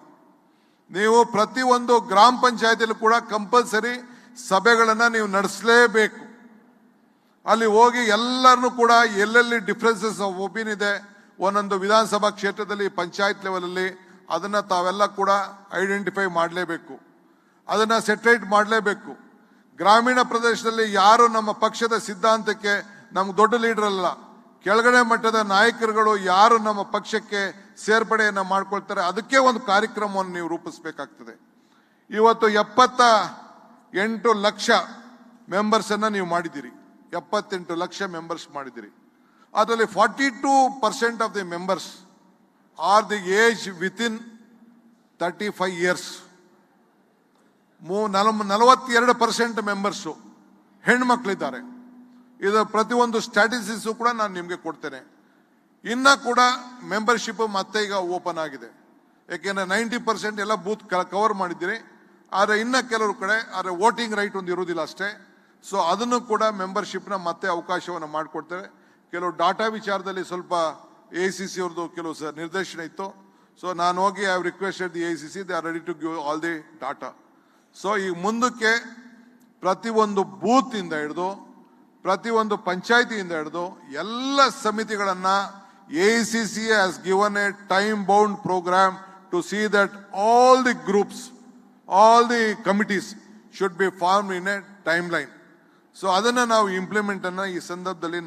ನೀವು ಪ್ರತಿಯೊಂದು ಗ್ರಾಮ ಪಂಚಾಯತಿಯಲ್ಲೂ ಕೂಡ ಕಂಪಲ್ಸರಿ ಸಭೆಗಳನ್ನ ನೀವು ನಡೆಸಲೇಬೇಕು. ಅಲ್ಲಿ ಹೋಗಿ ಎಲ್ಲರನ್ನೂ ಕೂಡ ಎಲ್ಲೆಲ್ಲಿ ಡಿಫ್ರೆನ್ಸಸ್ ಆಫ್ ಒಪಿನಿಯನ್ ಇದೆ ಒಂದೊಂದು ವಿಧಾನಸಭಾ ಕ್ಷೇತ್ರದಲ್ಲಿ ಪಂಚಾಯತ್ ಲೆವೆಲ್ ಅಲ್ಲಿ ಅದನ್ನ ತಾವೆಲ್ಲ ಕೂಡ ಐಡೆಂಟಿಫೈ ಮಾಡಲೇಬೇಕು, ಅದನ್ನ ಸೆಟ್ರೇಟ್ ಮಾಡಲೇಬೇಕು. ಗ್ರಾಮೀಣ ಪ್ರದೇಶದಲ್ಲಿ ಯಾರು ನಮ್ಮ ಪಕ್ಷದ ಸಿದ್ಧಾಂತಕ್ಕೆ ನಮ್ಗೆ ದೊಡ್ಡ ಲೀಡರ್ ಅಲ್ಲ, ಕೆಳಗಡೆ ಮಟ್ಟದ ನಾಯಕರುಗಳು ಯಾರು ನಮ್ಮ ಪಕ್ಷಕ್ಕೆ ಸೇರ್ಪಡೆಯನ್ನ ಮಾಡ್ಕೊಳ್ತಾರೆ, ಅದಕ್ಕೆ ಒಂದು ಕಾರ್ಯಕ್ರಮವನ್ನು ನೀವು ರೂಪಿಸಬೇಕಾಗ್ತದೆ. ಇವತ್ತು 78 ಲಕ್ಷ ಮೆಂಬರ್ಸ್ ಅನ್ನ ನೀವು ಮಾಡಿದ್ದೀರಿ, 78 ಲಕ್ಷ ಮೆಂಬರ್ಸ್ ಮಾಡಿದ್ದೀರಿ. ಅದರಲ್ಲಿ 42% of the members are the age within 35 years. 42% members ಹೆಣ್ಮಕ್ಳಿದ್ದಾರೆ. ಇದು ಪ್ರತಿಯೊಂದು ಸ್ಟ್ಯಾಟಿಸ್ಟಿಕ್ಸ್ ಕೂಡ ನಾನು ನಿಮಗೆ ಕೊಡ್ತೇನೆ. ಇನ್ನ ಕೂಡ ಮೆಂಬರ್ಶಿಪ್ ಮತ್ತೆ ಈಗ ಓಪನ್ ಆಗಿದೆ, ಯಾಕೆಂದ್ರೆ 90% ಎಲ್ಲ ಬೂತ್ ಕವರ್ ಮಾಡಿದ್ದೀರಿ. ಆದರೆ ಇನ್ನ ಕೆಲವರು ಕಡೆ ಆದರೆ ವೋಟಿಂಗ್ ರೈಟ್ ಒಂದು ಇರುವುದಿಲ್ಲ ಅಷ್ಟೇ. ಸೊ ಅದನ್ನು ಕೂಡ ಮೆಂಬರ್ಶಿಪ್ನ ಮತ್ತೆ ಅವಕಾಶವನ್ನು ಮಾಡಿಕೊಡ್ತೇವೆ. ಕೆಲವು ಡಾಟಾ ವಿಚಾರದಲ್ಲಿ ಸ್ವಲ್ಪ AICC ಅವ್ರದ್ದು ಕೆಲವು ನಿರ್ದೇಶನ ಇತ್ತು. ಸೊ ನಾನು ಹೋಗಿ I have requested the AICC, they are ready to give all the data. So ಈಗ ಮುಂದಕ್ಕೆ ಪ್ರತಿಯೊಂದು ಬೂತ್ ಇಂದ ಹಿಡಿದು ಪ್ರತಿಯೊಂದು ಪಂಚಾಯತಿಯಿಂದ ಹಿಡಿದು ಎಲ್ಲ ಸಮಿತಿಗಳನ್ನ AICC has given a time bound program to see that all the groups, all the committees should be formed in a timeline. So ಅದನ್ನ ನಾವು ಇಂಪ್ಲಿಮೆಂಟ್ ಅನ್ನ ಈ ಸಂದರ್ಭದಲ್ಲಿ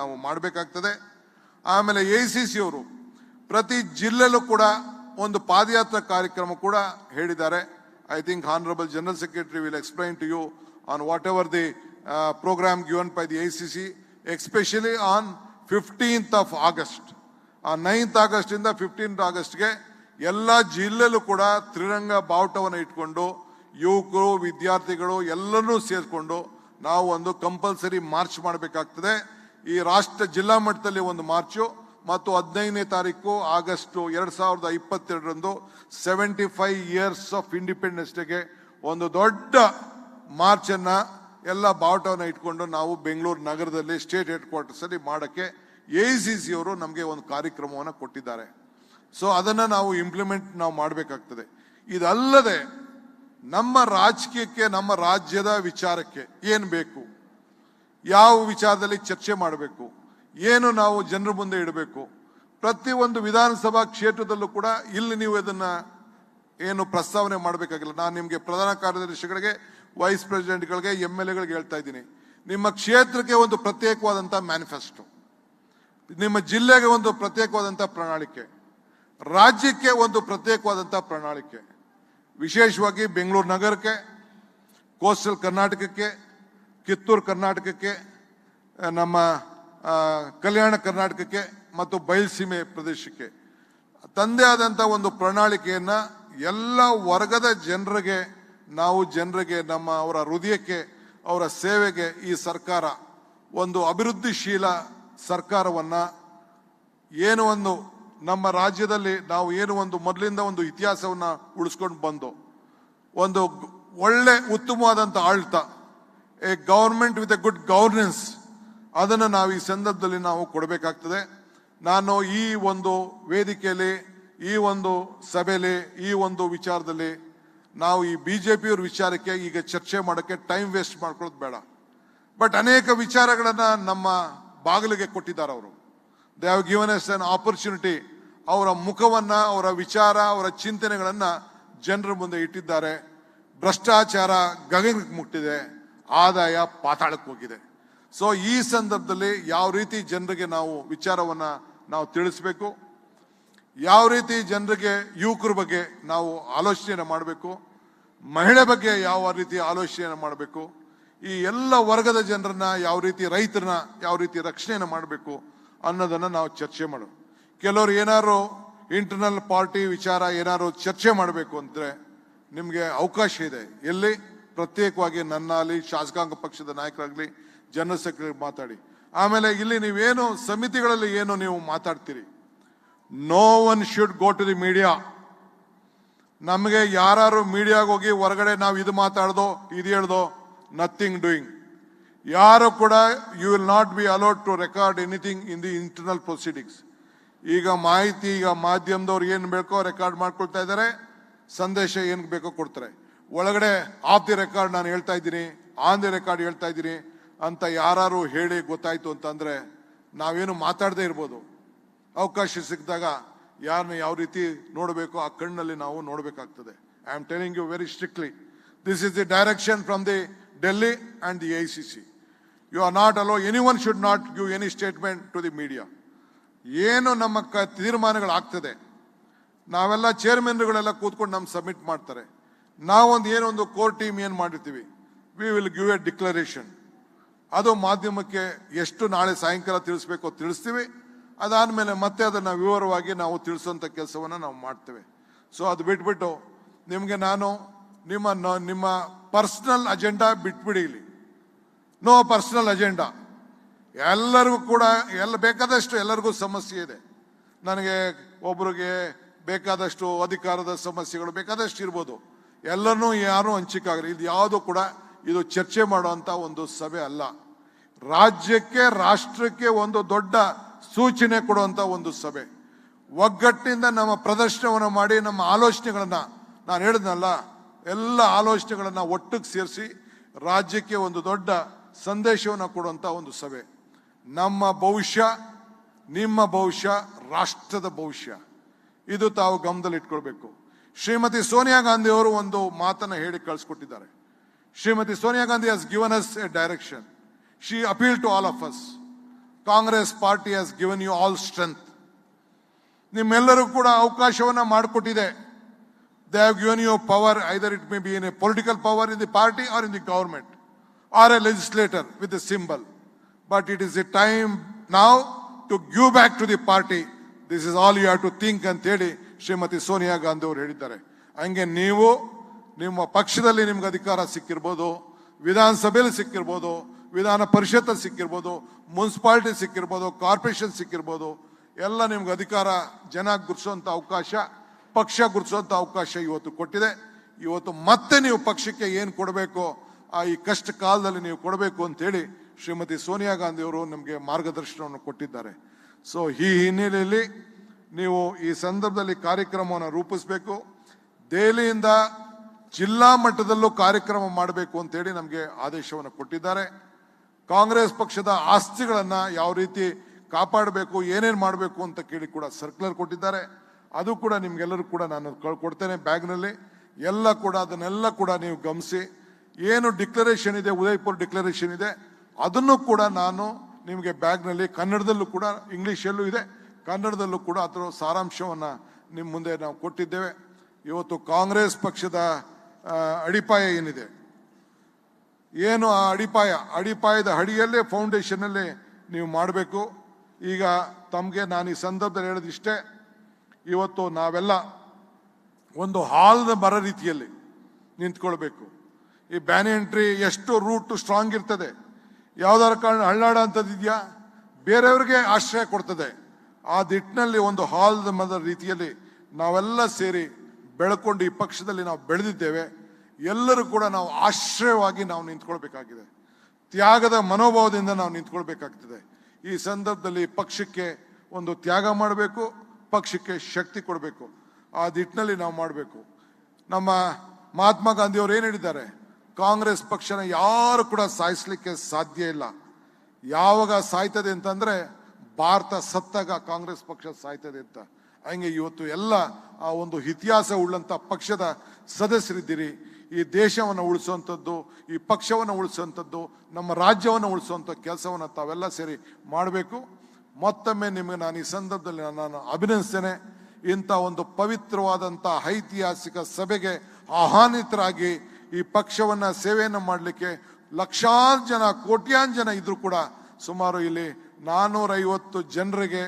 ನಾವು ಮಾಡಬೇಕಾಗ್ತದೆ. ಆಮೇಲೆ AICC ಅವರು ಪ್ರತಿ ಜಿಲ್ಲೆಲೂ ಕೂಡ ಒಂದು ಪಾದಯಾತ್ರಾ ಕಾರ್ಯಕ್ರಮ ಕೂಡ ಹೇಳಿದ್ದಾರೆ. I think honourable general secretary will explain to you on whatever the program given by the AICC, especially on 15th of August. On 9th August ಇಂದ 15th Augustಗೆ ಎಲ್ಲ ಜಿಲ್ಲೆಲೂ ಕೂಡ ತ್ರಿರಂಗ ಬಾವುಟವನ್ನು ಇಟ್ಕೊಂಡು ಯುವಕರು ವಿದ್ಯಾರ್ಥಿಗಳು ಎಲ್ಲರೂ ಸೇರಿಕೊಂಡು ನಾವು ಒಂದು ಕಂಪಲ್ಸರಿ ಮಾರ್ಚ್ ಮಾಡಬೇಕಾಗ್ತದೆ. ಈ ರಾಷ್ಟ್ರ ಜಿಲ್ಲಾ ಮಟ್ಟದಲ್ಲಿ ಒಂದು ಮಾರ್ಚು ಮತ್ತು 15ನೇ ತಾರೀಕು ಆಗಸ್ಟ್ 2022 75 ಇಯರ್ಸ್ ಆಫ್ ಇಂಡಿಪೆಂಡೆನ್ಸ್ ಡೇಗೆ ಒಂದು ದೊಡ್ಡ ಮಾರ್ಚ್ ಅನ್ನ ಎಲ್ಲ ಬಾವುಟವನ್ನು ಇಟ್ಕೊಂಡು ನಾವು ಬೆಂಗಳೂರು ನಗರದಲ್ಲಿ ಸ್ಟೇಟ್ ಹೆಡ್ ಕ್ವಾರ್ಟರ್ಸ್ ಅಲ್ಲಿ ಮಾಡಕ್ಕೆ AICC ಅವರು ನಮಗೆ ಒಂದು ಕಾರ್ಯಕ್ರಮವನ್ನು ಕೊಟ್ಟಿದ್ದಾರೆ. ಸೊ ಅದನ್ನ ನಾವು ಇಂಪ್ಲಿಮೆಂಟ್ ನಾವು ಮಾಡಬೇಕಾಗ್ತದೆ. ಇದಲ್ಲದೆ ನಮ್ಮ ರಾಜಕೀಯಕ್ಕೆ, ನಮ್ಮ ರಾಜ್ಯದ ವಿಚಾರಕ್ಕೆ ಏನು ಬೇಕು, ಯಾವ ವಿಚಾರದಲ್ಲಿ ಚರ್ಚೆ ಮಾಡಬೇಕು, ಏನು ನಾವು ಜನರ ಮುಂದೆ ಇಡಬೇಕು, ಪ್ರತಿಯೊಂದು ವಿಧಾನಸಭಾ ಕ್ಷೇತ್ರದಲ್ಲೂ ಕೂಡ ಇಲ್ಲಿ ನೀವು ಇದನ್ನ ಏನು ಪ್ರಸ್ತಾವನೆ ಮಾಡಬೇಕಾಗಿಲ್ಲ. ನಾನು ನಿಮಗೆ ಪ್ರಧಾನ ಕಾರ್ಯದರ್ಶಿಗಳಿಗೆ, ವೈಸ್ ಪ್ರೆಸಿಡೆಂಟ್ಗಳಿಗೆ, MLAಗಳಿಗೆ ಹೇಳ್ತಾ ಇದ್ದೀನಿ, ನಿಮ್ಮ ಕ್ಷೇತ್ರಕ್ಕೆ ಒಂದು ಪ್ರತ್ಯೇಕವಾದಂಥ ಮ್ಯಾನಿಫೆಸ್ಟೋ, ನಿಮ್ಮ ಜಿಲ್ಲೆಗೆ ಒಂದು ಪ್ರತ್ಯೇಕವಾದಂಥ ಪ್ರಣಾಳಿಕೆ, ರಾಜ್ಯಕ್ಕೆ ಒಂದು ಪ್ರತ್ಯೇಕವಾದಂಥ ಪ್ರಣಾಳಿಕೆ, ವಿಶೇಷವಾಗಿ ಬೆಂಗಳೂರು ನಗರಕ್ಕೆ, ಕೋಸ್ಟಲ್ ಕರ್ನಾಟಕಕ್ಕೆ, ಕಿತ್ತೂರು ಕರ್ನಾಟಕಕ್ಕೆ, ನಮ್ಮ ಕಲ್ಯಾಣ ಕರ್ನಾಟಕಕ್ಕೆ ಮತ್ತು ಬಯಲುಸೀಮೆ ಪ್ರದೇಶಕ್ಕೆ ತಂದೆ ಆದಂಥ ಒಂದು ಪ್ರಣಾಳಿಕೆಯನ್ನ ಎಲ್ಲ ವರ್ಗದ ಜನರಿಗೆ ಅವರ ಹೃದಯಕ್ಕೆ, ಅವರ ಸೇವೆಗೆ ಈ ಸರ್ಕಾರ ಒಂದು ಅಭಿವೃದ್ಧಿಶೀಲ ಸರ್ಕಾರವನ್ನ ಏನು ಒಂದು ನಮ್ಮ ರಾಜ್ಯದಲ್ಲಿ ನಾವು ಏನು ಒಂದು ಮೊದಲಿಂದ ಒಂದು ಇತಿಹಾಸವನ್ನ ಉಳಿಸ್ಕೊಂಡು ಬಂದು ಒಂದು ಒಳ್ಳೆ ಉತ್ತಮವಾದಂಥ ಆಡಳಿತ, A government with A good governance, ಅದನ್ನು ನಾವು ಈ ಸಂದರ್ಭದಲ್ಲಿ ನಾವು ಕೊಡಬೇಕಾಗ್ತದೆ. ನಾನು ಈ ಒಂದು ವೇದಿಕೆಯಲ್ಲಿ, ಈ ಒಂದು ಸಭೆಯಲ್ಲಿ, ಈ ಒಂದು ವಿಚಾರದಲ್ಲಿ ನಾವು ಈ ಬಿಜೆಪಿಯವ್ರ ವಿಚಾರಕ್ಕೆ ಈಗ ಚರ್ಚೆ ಮಾಡೋಕ್ಕೆ ಟೈಮ್ ವೇಸ್ಟ್ ಮಾಡ್ಕೊಳ್ಳೋದು ಬೇಡ. ಬಟ್ ಅನೇಕ ವಿಚಾರಗಳನ್ನ ನಮ್ಮ ಬಾಗಿಲಿಗೆ ಕೊಟ್ಟಿದ್ದಾರೆ ಅವರು. They have given us an opportunity. ಅವರ ಮುಖವನ್ನ, ಅವರ ವಿಚಾರ, ಅವರ ಚಿಂತನೆಗಳನ್ನ ಜನರ ಮುಂದೆ ಇಟ್ಟಿದ್ದಾರೆ. ಭ್ರಷ್ಟಾಚಾರ ಗಗನಕ್ಕೆ ಮುಟ್ಟಿದೆ, ಆದಾಯ ಪಾತಾಳಕ್ಕೆ ಹೋಗಿದೆ. ಸೊ ಈ ಸಂದರ್ಭದಲ್ಲಿ ಯಾವ ರೀತಿ ಜನರಿಗೆ ನಾವು ವಿಚಾರವನ್ನ ನಾವು ತಿಳಿಸ್ಬೇಕು, ಯಾವ ರೀತಿ ಜನರಿಗೆ ಯುವಕರ ಬಗ್ಗೆ ನಾವು ಆಲೋಚನೆಯನ್ನು ಮಾಡಬೇಕು, ಮಹಿಳೆ ಬಗ್ಗೆ ಯಾವ ರೀತಿ ಆಲೋಚನೆಯನ್ನು ಮಾಡಬೇಕು, ಈ ಎಲ್ಲ ವರ್ಗದ ಜನರನ್ನ ಯಾವ ರೀತಿ, ರೈತರನ್ನ ಯಾವ ರೀತಿ ರಕ್ಷಣೆಯನ್ನು ಮಾಡಬೇಕು ಅನ್ನೋದನ್ನ ನಾವು ಚರ್ಚೆ ಮಾಡೋಣ. ಕೆಲವರು ಏನಾದ್ರು ಇಂಟರ್ನಲ್ ಪಾರ್ಟಿ ವಿಚಾರ ಏನಾದ್ರು ಚರ್ಚೆ ಮಾಡಬೇಕು ಅಂದ್ರೆ ನಿಮಗೆ ಅವಕಾಶ ಇದೆ. ಎಲ್ಲಿ? ಪ್ರತ್ಯೇಕವಾಗಿ ನನ್ನಾಗಲಿ, ಶಾಸಕಾಂಗ ಪಕ್ಷದ ನಾಯಕರಾಗಲಿ, ಜನರಲ್ ಸೆಕ್ರೆಟರಿ ಮಾತಾಡಿ. ಆಮೇಲೆ ಇಲ್ಲಿ ನೀವೇನು ಸಮಿತಿಗಳಲ್ಲಿ ಏನು ನೀವು ಮಾತಾಡ್ತೀರಿ, no one should go to the media. ನಮಗೆ ಯಾರು ಮೀಡಿಯಾಗ ಹೋಗಿ ಹೊರಗಡೆ ನಾವು ಇದು ಮಾತಾಡ್ದೋ, ಇದು ಹೇಳ್ದೋ, ನಥಿಂಗ್ ಡೂಯಿಂಗ್. ಯಾರು ಕೂಡ you will not be allowed to record anything in the internal proceedings. ಈಗ ಮಾಹಿತಿ, ಈಗ ಮಾಧ್ಯಮದವ್ರು ಏನು ಬೇಕೋ ರೆಕಾರ್ಡ್ ಮಾಡ್ಕೊಳ್ತಾ ಇದ್ದಾರೆ, ಸಂದೇಶ ಏನು ಬೇಕೋ ಕೊಡ್ತಾರೆ. ಒಳಗಡೆ ಆಫ್ ದಿ ರೆಕಾರ್ಡ್ ನಾನು ಹೇಳ್ತಾ ಇದ್ದೀನಿ, ಆನ್ ದಿ ರೆಕಾರ್ಡ್ ಹೇಳ್ತಾ ಇದ್ದೀನಿ ಅಂತ ಯಾರು ಹೇಳಿ ಗೊತ್ತಾಯ್ತು ಅಂತಂದ್ರೆ ನಾವೇನು ಮಾತಾಡದೇ ಇರ್ಬೋದು. ಅವಕಾಶ ಸಿಕ್ಕಿದಾಗ ಯಾರನ್ನ ಯಾವ ರೀತಿ ನೋಡಬೇಕು ಆ ಕಣ್ಣಲ್ಲಿ ನಾವು ನೋಡಬೇಕಾಗ್ತದೆ. I am telling you very strictly, this is the direction from the Delhi and the AICC. You are not allow, any one should not give any statement to the media. ಏನು ನಮ್ಮ ತೀರ್ಮಾನಗಳಾಗ್ತದೆ, ನಾವೆಲ್ಲ ಚೇರ್ಮನ್ಗಳೆಲ್ಲ ಕೂತ್ಕೊಂಡು ನಮ್ಗೆ ಸಬ್ಮಿಟ್ ಮಾಡ್ತಾರೆ. ನಾವೊಂದು ಏನೊಂದು ಕೋರ್ ಟೀಮ್ ಏನು ಮಾಡಿರ್ತೀವಿ, we will give A declaration. ಅದು ಮಾಧ್ಯಮಕ್ಕೆ ಎಷ್ಟು ನಾಳೆ ಸಾಯಂಕಾಲ ತಿಳಿಸ್ಬೇಕೋ ತಿಳಿಸ್ತೀವಿ. ಅದಾದ್ಮೇಲೆ ಮತ್ತೆ ಅದನ್ನ ವಿವರವಾಗಿ ನಾವು ತಿಳಿಸುವಂತ ಕೆಲಸವನ್ನ ನಾವು ಮಾಡ್ತೇವೆ. ಸೊ ಅದು ಬಿಟ್ಬಿಟ್ಟು ನಿಮ್ಗೆ ನಾನು ನಿಮ್ಮ ಪರ್ಸನಲ್ ಅಜೆಂಡಾ ಬಿಟ್ಬಿಡಿ. ಇಲ್ಲಿ ನೋ ಪರ್ಸನಲ್ ಅಜೆಂಡಾ. ಎಲ್ಲರಿಗೂ ಕೂಡ ಬೇಕಾದಷ್ಟು ಎಲ್ಲರಿಗೂ ಸಮಸ್ಯೆ ಇದೆ. ನನಗೆ ಒಬ್ರಿಗೆ ಬೇಕಾದಷ್ಟು ಅಧಿಕಾರದ ಸಮಸ್ಯೆಗಳು ಬೇಕಾದಷ್ಟು ಇರ್ಬೋದು. ಎಲ್ಲರನ್ನೂ ಯಾರು ಹಂಚಿಕಾಗ್ರಿ. ಇದು ಯಾವುದು ಕೂಡ ಇದು ಚರ್ಚೆ ಮಾಡುವಂತ ಒಂದು ಸಭೆ ಅಲ್ಲ. ರಾಜ್ಯಕ್ಕೆ, ರಾಷ್ಟ್ರಕ್ಕೆ ಒಂದು ದೊಡ್ಡ ಸೂಚನೆ ಕೊಡುವಂತ ಒಂದು ಸಭೆ. ಒಗ್ಗಟ್ಟಿನಿಂದ ನಮ್ಮ ಪ್ರದರ್ಶನವನ್ನು ಮಾಡಿ ನಮ್ಮ ಆಲೋಚನೆಗಳನ್ನ, ನಾನು ಹೇಳಿದ್ನಲ್ಲ, ಎಲ್ಲ ಆಲೋಚನೆಗಳನ್ನ ಒಟ್ಟಿಗೆ ಸೇರಿಸಿ ರಾಜ್ಯಕ್ಕೆ ಒಂದು ದೊಡ್ಡ ಸಂದೇಶವನ್ನು ಕೊಡುವಂತ ಒಂದು ಸಭೆ. ನಮ್ಮ ಭವಿಷ್ಯ, ನಿಮ್ಮ ಭವಿಷ್ಯ, ರಾಷ್ಟ್ರದ ಭವಿಷ್ಯ, ಇದು ತಾವು ಗಮನದಲ್ಲಿ ಇಟ್ಕೊಳ್ಬೇಕು. ಶ್ರೀಮತಿ ಸೋನಿಯಾ ಗಾಂಧಿ ಅವರು ಒಂದು ಮಾತನ್ನ ಹೇಳಿ ಕಳಿಸ್ಕೊಟ್ಟಿದ್ದಾರೆ. Shrimati Sonia Gandhi has given us a direction. She appealed to all of us. Congress party has given you all strength. ನಿಮ್ಮೆಲ್ಲರೂ ಕೂಡ ಅವಕಾಶವನ್ನ ಮಾಡಿಕೊಟ್ಟಿದೆ. They have given you power, either it may be in a political power in the party or in the government or a legislator with a symbol. But it is a time now to give back to the party. This is all you have to think ಅಂತ ಹೇಳಿ ಶ್ರೀಮತಿ ಸೋನಿಯಾ ಗಾಂಧಿ ಅವರು ಹೇಳಿದ್ದಾರೆ. ಹಂಗೆ ನೀವು ನಿಮ್ಮ ಪಕ್ಷದಲ್ಲಿ ನಿಮ್ಗೆ ಅಧಿಕಾರ ಸಿಕ್ಕಿರ್ಬೋದು, ವಿಧಾನಸಭೆಯಲ್ಲಿ ಸಿಕ್ಕಿರ್ಬೋದು, ವಿಧಾನ ಪರಿಷತ್ ಸಿಕ್ಕಿರ್ಬೋದು, ಮುನ್ಸಿಪಾಲಿಟಿ ಸಿಕ್ಕಿರ್ಬೋದು, ಕಾರ್ಪೊರೇಷನ್ ಸಿಕ್ಕಿರ್ಬೋದು. ಎಲ್ಲ ನಿಮ್ಗೆ ಅಧಿಕಾರ ಜನ ಗುರ್ಸೋಂಥ ಅವಕಾಶ, ಪಕ್ಷ ಗುರ್ಸೋಂಥ ಅವಕಾಶ ಇವತ್ತು ಕೊಟ್ಟಿದೆ. ಇವತ್ತು ಮತ್ತೆ ನೀವು ಪಕ್ಷಕ್ಕೆ ಏನು ಕೊಡಬೇಕು, ಈ ಕಷ್ಟ ಕಾಲದಲ್ಲಿ ನೀವು ಕೊಡಬೇಕು ಅಂತೇಳಿ ಶ್ರೀಮತಿ ಸೋನಿಯಾ ಗಾಂಧಿ ಅವರು ನಮಗೆ ಮಾರ್ಗದರ್ಶನವನ್ನು ಕೊಟ್ಟಿದ್ದಾರೆ. ಸೊ ಈ ಹಿನ್ನೆಲೆಯಲ್ಲಿ ನೀವು ಈ ಸಂದರ್ಭದಲ್ಲಿ ಕಾರ್ಯಕ್ರಮವನ್ನು ರೂಪಿಸಬೇಕು. ದೆಹಲಿಯಿಂದ ಜಿಲ್ಲಾ ಮಟ್ಟದಲ್ಲೂ ಕಾರ್ಯಕ್ರಮ ಮಾಡಬೇಕು ಅಂತೇಳಿ ನಮಗೆ ಆದೇಶವನ್ನು ಕೊಟ್ಟಿದ್ದಾರೆ. ಕಾಂಗ್ರೆಸ್ ಪಕ್ಷದ ಆಸ್ತಿಗಳನ್ನ ಯಾವ ರೀತಿ ಕಾಪಾಡಬೇಕು, ಏನೇನು ಮಾಡಬೇಕು ಅಂತ ಕೇಳಿ ಕೂಡ ಸರ್ಕ್ಯುಲರ್ ಕೊಟ್ಟಿದ್ದಾರೆ. ಅದು ಕೂಡ ನಿಮ್ಗೆಲ್ಲರೂ ಕೂಡ ನಾನು ಕೊಡ್ತೇನೆ ಬ್ಯಾಗ್ನಲ್ಲಿ. ಎಲ್ಲ ಕೂಡ ಅದನ್ನೆಲ್ಲ ಕೂಡ ನೀವು ಗಮನಿಸಿ. ಏನು ಡಿಕ್ಲರೇಷನ್ ಇದೆ, ಉದಯಪುರ್ ಡಿಕ್ಲರೇಷನ್ ಇದೆ, ಅದನ್ನು ಕೂಡ ನಾನು ನಿಮಗೆ ಬ್ಯಾಗ್ನಲ್ಲಿ ಕನ್ನಡದಲ್ಲೂ ಕೂಡ, ಇಂಗ್ಲೀಷಲ್ಲೂ ಇದೆ, ಕನ್ನಡದಲ್ಲೂ ಕೂಡ ಅದರ ಸಾರಾಂಶವನ್ನು ನಿಮ್ಮ ಮುಂದೆ ನಾವು ಕೊಟ್ಟಿದ್ದೇವೆ. ಇವತ್ತು ಕಾಂಗ್ರೆಸ್ ಪಕ್ಷದ ಅಡಿಪಾಯ ಏನಿದೆ, ಏನು ಆ ಅಡಿಪಾಯದ ಅಡಿಯಲ್ಲೇ ಫೌಂಡೇಶನ್ನಲ್ಲೇ ನೀವು ಮಾಡಬೇಕು. ಈಗ ತಮಗೆ ನಾನು ಈ ಸಂದರ್ಭದಲ್ಲಿ ಹೇಳೋದಿಷ್ಟೇ, ಇವತ್ತು ನಾವೆಲ್ಲ ಒಂದು ಹಾಲ್ದ ಮರ ರೀತಿಯಲ್ಲಿ ನಿಂತ್ಕೊಳ್ಬೇಕು. ಈ ಬ್ಯಾನಿಯನ್ ಟ್ರೀ ಎಷ್ಟು ರೂಟ್ ಸ್ಟ್ರಾಂಗ್ ಇರ್ತದೆ, ಯಾವ್ದಾರ ಕಾರಣ ಹಳ್ಳಾಡ ಅಂತದಿದೆಯಾ, ಬೇರೆಯವ್ರಿಗೆ ಆಶ್ರಯ ಕೊಡ್ತದೆ. ಆ ದಿಟ್ಟಿನಲ್ಲಿ ಒಂದು ಹಾಲ್ದ ಮರದ ರೀತಿಯಲ್ಲಿ ನಾವೆಲ್ಲ ಸೇರಿ ಬೆಳ್ಕೊಂಡು ಈ ಪಕ್ಷದಲ್ಲಿ ನಾವು ಬೆಳೆದಿದ್ದೇವೆ. ಎಲ್ಲರೂ ಕೂಡ ನಾವು ಆಶ್ರಯವಾಗಿ ನಾವು ನಿಂತ್ಕೊಳ್ಬೇಕಾಗಿದೆ. ತ್ಯಾಗದ ಮನೋಭಾವದಿಂದ ನಾವು ನಿಂತ್ಕೊಳ್ಬೇಕಾಗ್ತದೆ. ಈ ಸಂದರ್ಭದಲ್ಲಿ ಪಕ್ಷಕ್ಕೆ ಒಂದು ತ್ಯಾಗ ಮಾಡಬೇಕು, ಪಕ್ಷಕ್ಕೆ ಶಕ್ತಿ ಕೊಡಬೇಕು. ಆ ದಿಟ್ಟಿನಲ್ಲಿ ನಾವು ಮಾಡಬೇಕು. ನಮ್ಮ ಮಹಾತ್ಮ ಗಾಂಧಿಯವರು ಏನು ಹೇಳಿದ್ದಾರೆ, ಕಾಂಗ್ರೆಸ್ ಪಕ್ಷನ ಯಾರು ಕೂಡ ಸಾಯಿಸ್ಲಿಕ್ಕೆ ಸಾಧ್ಯ ಇಲ್ಲ. ಯಾವಾಗ ಸಾಯ್ತದೆ ಅಂತಂದ್ರೆ ಭಾರತ ಸತ್ತಾಗ ಕಾಂಗ್ರೆಸ್ ಪಕ್ಷ ಸಾಯ್ತದೆ ಅಂತ. ಹಂಗೆ ಇವತ್ತು ಎಲ್ಲ ಆ ಒಂದು ಇತಿಹಾಸ ಉಳ್ಳಂತ ಪಕ್ಷದ ಸದಸ್ಯರಿದ್ದೀರಿ. ಈ ದೇಶವನ್ನು ಉಳಿಸುವಂಥದ್ದು, ಈ ಪಕ್ಷವನ್ನು ಉಳಿಸುವಂಥದ್ದು, ನಮ್ಮ ರಾಜ್ಯವನ್ನು ಉಳಿಸುವಂಥ ಕೆಲಸವನ್ನು ತಾವೆಲ್ಲ ಸೇರಿ ಮಾಡಬೇಕು. ಮತ್ತೊಮ್ಮೆ ನಿಮಗೆ ನಾನು ಈ ಸಂದರ್ಭದಲ್ಲಿ ನಾನು ಅಭಿನಂದಿಸ್ತೇನೆ. ಇಂಥ ಒಂದು ಪವಿತ್ರವಾದಂಥ ಐತಿಹಾಸಿಕ ಸಭೆಗೆ ಆಹ್ವಾನಿತರಾಗಿ ಈ ಪಕ್ಷವನ್ನ ಸೇವೆಯನ್ನು ಮಾಡಲಿಕ್ಕೆ ಲಕ್ಷಾಂತರ ಜನ, ಕೋಟ್ಯಾಂತರ ಜನ ಇದ್ರು ಕೂಡ ಸುಮಾರು ಇಲ್ಲಿ 450 ಜನರಿಗೆ,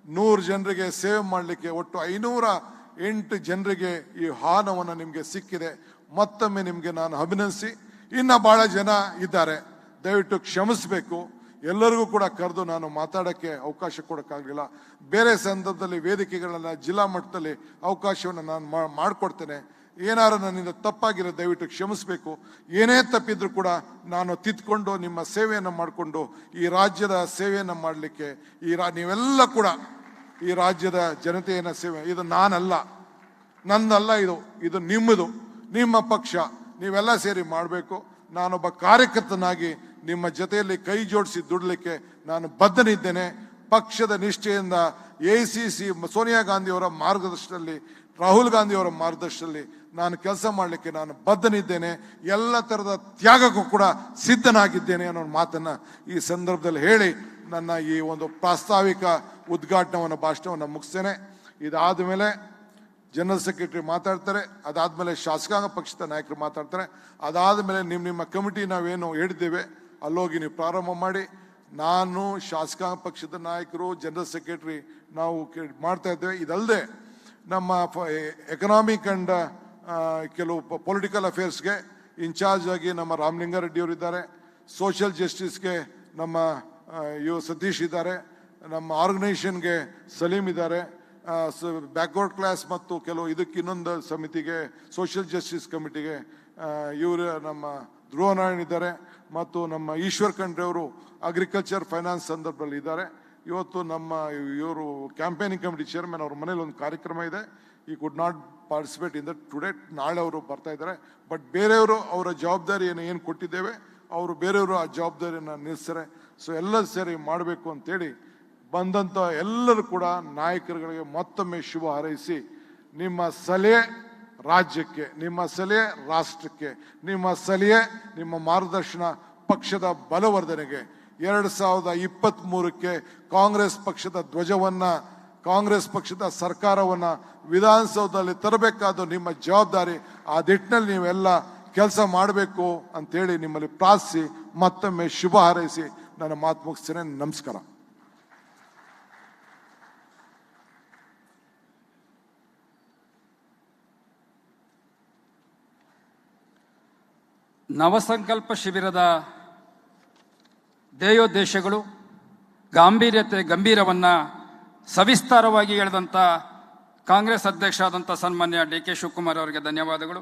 100 ಜನರಿಗೆ ಸೇವೆ ಮಾಡಲಿಕ್ಕೆ ಒಟ್ಟು 508 ಜನರಿಗೆ ಈ ಆಹ್ವಾನವನ್ನು ನಿಮಗೆ ಸಿಕ್ಕಿದೆ. ಮತ್ತೊಮ್ಮೆ ನಿಮಗೆ ನಾನು ಅಭಿನಂದಿಸಿ, ಇನ್ನು ಬಹಳ ಜನ ಇದ್ದಾರೆ, ದಯವಿಟ್ಟು ಕ್ಷಮಿಸಬೇಕು. ಎಲ್ಲರಿಗೂ ಕೂಡ ಕರೆದು ನಾನು ಮಾತಾಡೋಕ್ಕೆ ಅವಕಾಶ ಕೊಡೋಕ್ಕಾಗಲಿಲ್ಲ. ಬೇರೆ ಸಂದರ್ಭದಲ್ಲಿ ವೇದಿಕೆಗಳನ್ನ ಜಿಲ್ಲಾ ಮಟ್ಟದಲ್ಲಿ ಅವಕಾಶವನ್ನು ನಾನು ಮಾಡಿಕೊಡ್ತೇನೆ. ಏನಾರು ನನ್ನಿಂದ ತಪ್ಪಾಗಿರೋ ದಯವಿಟ್ಟು ಕ್ಷಮಿಸಬೇಕು. ಏನೇ ತಪ್ಪಿದ್ರು ಕೂಡ ನಾನು ತಿದ್ಕೊಂಡು ನಿಮ್ಮ ಸೇವೆಯನ್ನು ಮಾಡಿಕೊಂಡು ಈ ರಾಜ್ಯದ ಸೇವೆಯನ್ನು ಮಾಡಲಿಕ್ಕೆ ನೀವೆಲ್ಲ ಕೂಡ ಈ ರಾಜ್ಯದ ಜನತೆಯನ್ನು ಸೇವೆ, ಇದು ನಾನಲ್ಲ, ನನ್ನಲ್ಲ, ಇದು ನಿಮ್ಮದು, ನಿಮ್ಮ ಪಕ್ಷ, ನೀವೆಲ್ಲ ಸೇರಿ ಮಾಡಬೇಕು. ನಾನೊಬ್ಬ ಕಾರ್ಯಕರ್ತನಾಗಿ ನಿಮ್ಮ ಜೊತೆಯಲ್ಲಿ ಕೈ ಜೋಡಿಸಿ ದುಡಲಿಕ್ಕೆ ನಾನು ಬದ್ಧನಿದ್ದೇನೆ. ಪಕ್ಷದ ನಿಷ್ಠೆಯಿಂದ AICC ಸೋನಿಯಾ ಗಾಂಧಿಯವರ ಮಾರ್ಗದರ್ಶನದಲ್ಲಿ, ರಾಹುಲ್ ಗಾಂಧಿಯವರ ಮಾರ್ಗದರ್ಶನದಲ್ಲಿ ನಾನು ಕೆಲಸ ಮಾಡಲಿಕ್ಕೆ ನಾನು ಬದ್ಧನಿದ್ದೇನೆ. ಎಲ್ಲ ಥರದ ತ್ಯಾಗಕ್ಕೂ ಕೂಡ ಸಿದ್ಧನಾಗಿದ್ದೇನೆ ಅನ್ನೋ ಮಾತನ್ನು ಈ ಸಂದರ್ಭದಲ್ಲಿ ಹೇಳಿ ನನ್ನ ಈ ಒಂದು ಪ್ರಾಸ್ತಾವಿಕ ಉದ್ಘಾಟನವನ್ನು ಭಾಷಣವನ್ನು ಮುಗಿಸ್ತೇನೆ. ಇದಾದ ಮೇಲೆ ಜನರಲ್ ಸೆಕ್ರೆಟರಿ ಮಾತಾಡ್ತಾರೆ, ಅದಾದಮೇಲೆ ಶಾಸಕಾಂಗ ಪಕ್ಷದ ನಾಯಕರು ಮಾತಾಡ್ತಾರೆ. ಅದಾದ ಮೇಲೆ ನಿಮ್ಮ ಕಮಿಟಿ ನಾವೇನು ಹೇಳಿದ್ದೇವೆ ಅಲ್ಲೋಗಿ ನೀವು ಪ್ರಾರಂಭ ಮಾಡಿ. ನಾನು ಶಾಸಕಾಂಗ ಪಕ್ಷದ ನಾಯಕರು, ಜನರಲ್ ಸೆಕ್ರೆಟರಿ ನಾವು ಮಾಡ್ತಾ ಇದ್ದೇವೆ. ಇದಲ್ಲದೆ ನಮ್ಮ ಎಕನಾಮಿಕ್ ಅಂಡ್ ಕೆಲವು ಪೊಲಿಟಿಕಲ್ ಅಫೇರ್ಸ್ಗೆ ಇನ್ಚಾರ್ಜ್ ಆಗಿ ನಮ್ಮ ರಾಮಲಿಂಗಾರೆಡ್ಡಿ ಅವರು ಇದ್ದಾರೆ. ಸೋಷಿಯಲ್ ಜಸ್ಟಿಸ್ಗೆ ನಮ್ಮ ಸತೀಶ್ ಇದ್ದಾರೆ. ನಮ್ಮ ಆರ್ಗನೈಸೇಷನ್ಗೆ ಸಲೀಂ ಇದ್ದಾರೆ. ಬ್ಯಾಕ್ವರ್ಡ್ ಕ್ಲಾಸ್ ಮತ್ತು ಕೆಲವು ಇದಕ್ಕೆ ಇನ್ನೊಂದು ಸಮಿತಿಗೆ, ಸೋಷಿಯಲ್ ಜಸ್ಟಿಸ್ ಕಮಿಟಿಗೆ ಇವರು ನಮ್ಮ ಧ್ರುವನಾರಾಯಣ್ ಇದ್ದಾರೆ. ಮತ್ತು ನಮ್ಮ ಈಶ್ವರ್ ಖಂಡ್ರೆ ಅವರು ಅಗ್ರಿಕಲ್ಚರ್ ಫೈನಾನ್ಸ್ ಸಂದರ್ಭದಲ್ಲಿ ಇದ್ದಾರೆ. ಇವತ್ತು ನಮ್ಮ ಇವರು ಕ್ಯಾಂಪೇನಿಂಗ್ ಕಮಿಟಿ ಚೇರ್ಮನ್ ಅವ್ರ ಮನೇಲಿ ಒಂದು ಕಾರ್ಯಕ್ರಮ ಇದೆ. ಈ could not participate in that today. ನಾಳೆ ಅವರು ಬರ್ತಾ ಇದ್ದಾರೆ. ಬಟ್ ಬೇರೆಯವರು ಅವರ ಜವಾಬ್ದಾರಿಯನ್ನು ಏನು ಕೊಟ್ಟಿದ್ದೇವೆ ಅವರು ಬೇರೆಯವರು ಆ ಜವಾಬ್ದಾರಿಯನ್ನು ನಿಲ್ಲಿಸ್ತಾರೆ. ಸೊ ಎಲ್ಲ ಸೇರಿ ಮಾಡಬೇಕು ಅಂತೇಳಿ ಬಂದಂಥ ಎಲ್ಲರೂ ಕೂಡ ನಾಯಕರುಗಳಿಗೆ ಮತ್ತೊಮ್ಮೆ ಶುಭ ಹಾರೈಸಿ, ನಿಮ್ಮ ಸಲಹೆ ರಾಜ್ಯಕ್ಕೆ, ನಿಮ್ಮ ಸಲಹೆ ರಾಷ್ಟ್ರಕ್ಕೆ, ನಿಮ್ಮ ಸಲಹೆ ನಿಮ್ಮ ಮಾರ್ಗದರ್ಶನ ಪಕ್ಷದ ಬಲವರ್ಧನೆಗೆ 2023ಕ್ಕೆ ಕಾಂಗ್ರೆಸ್ ಪಕ್ಷದ ಧ್ವಜವನ್ನ, ಕಾಂಗ್ರೆಸ್ ಪಕ್ಷದ ಸರ್ಕಾರವನ್ನ ವಿಧಾನಸೌಧದಲ್ಲಿ ತರಬೇಕಾದ ನಿಮ್ಮ ಜವಾಬ್ದಾರಿ. ಆ ನಿಟ್ಟಿನಲ್ಲಿ ನೀವೆಲ್ಲ ಕೆಲಸ ಮಾಡಬೇಕು ಅಂತೇಳಿ ನಿಮ್ಮಲ್ಲಿ ಪ್ರಾರ್ಥಿಸಿ ಮತ್ತೊಮ್ಮೆ ಶುಭ ಹಾರೈಸಿ ನನ್ನ ಮಾತು ಮುಗಿಸ್ತೇನೆ. ನಮಸ್ಕಾರ. ನವಸಂಕಲ್ಪ ಶಿಬಿರದ ಧ್ಯೇಯೋದ್ದೇಶಗಳು, ಗಂಭೀರವನ್ನು ಸವಿಸ್ತಾರವಾಗಿ ಹೇಳಿದಂಥ ಕಾಂಗ್ರೆಸ್ ಅಧ್ಯಕ್ಷ ಆದಂಥ ಸನ್ಮಾನ್ಯ DK ಶಿವಕುಮಾರ್ ಅವರಿಗೆ ಧನ್ಯವಾದಗಳು.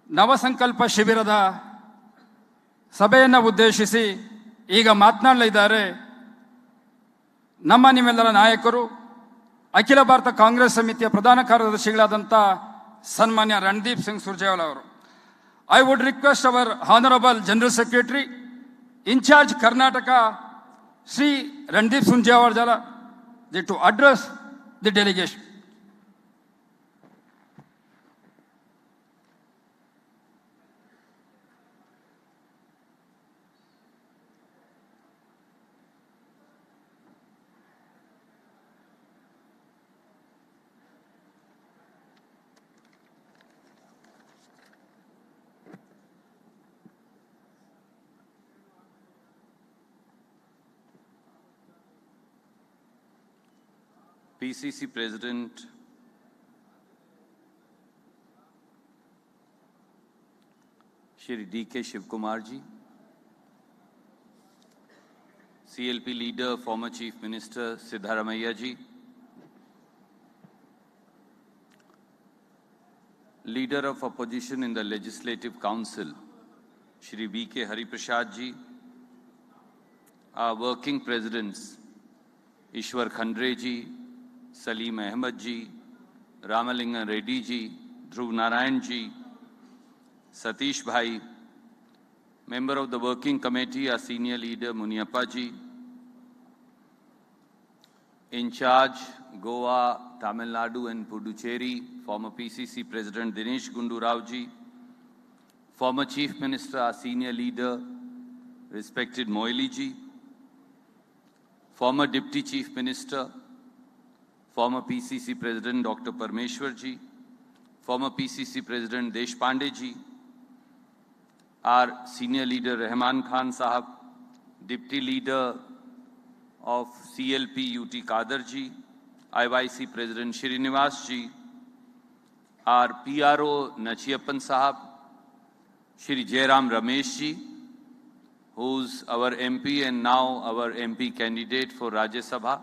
ನವಸಂಕಲ್ಪ ಶಿಬಿರದ ಸಭೆಯನ್ನು ಉದ್ದೇಶಿಸಿ ಈಗ ಮಾತನಾಡಲಿದ್ದಾರೆ ನಿಮ್ಮೆಲ್ಲರ ನಾಯಕರು, ಅಖಿಲ ಭಾರತ ಕಾಂಗ್ರೆಸ್ ಸಮಿತಿಯ ಪ್ರಧಾನ ಕಾರ್ಯದರ್ಶಿಗಳಾದಂಥ ಸನ್ಮಾನ್ಯ ರಣದೀಪ್ ಸಿಂಗ್ ಸುರ್ಜೇವಾಲಾ ಅವರು. I would request our Honorable General Secretary, in charge Karnataka, Sri Randeep Sunjawardjala, to address the delegation. PCC President Shri D.K. Shivkumar ji, CLP leader, former Chief Minister Siddharamaiah ji, leader of opposition in the Legislative Council, Shri V.K. Hariprasad ji, our working presidents, Ishwar Khandre ji, Salim Ahmed ji, Ramalinga Reddy ji, Dhruv Narayan ji, Satish Bhai, member of the working committee, our senior leader Muniappa ji, in charge Goa, Tamil Nadu and Puducherry, former PCC President Dinesh Gundu Rao ji, former Chief Minister, our senior leader, respected Moili ji, former Deputy Chief Minister, former PCC President Dr. Parmeshwar ji, former PCC President Deshpande ji, our senior leader Rahman Khan Sahab, Deputy Leader of CLP UT Kader ji, IYC President Srinivas ji, our PRO Nachiappan Sahab, Shri Jairam Ramesh ji, who's our MP and now our MP candidate for Rajya Sabha,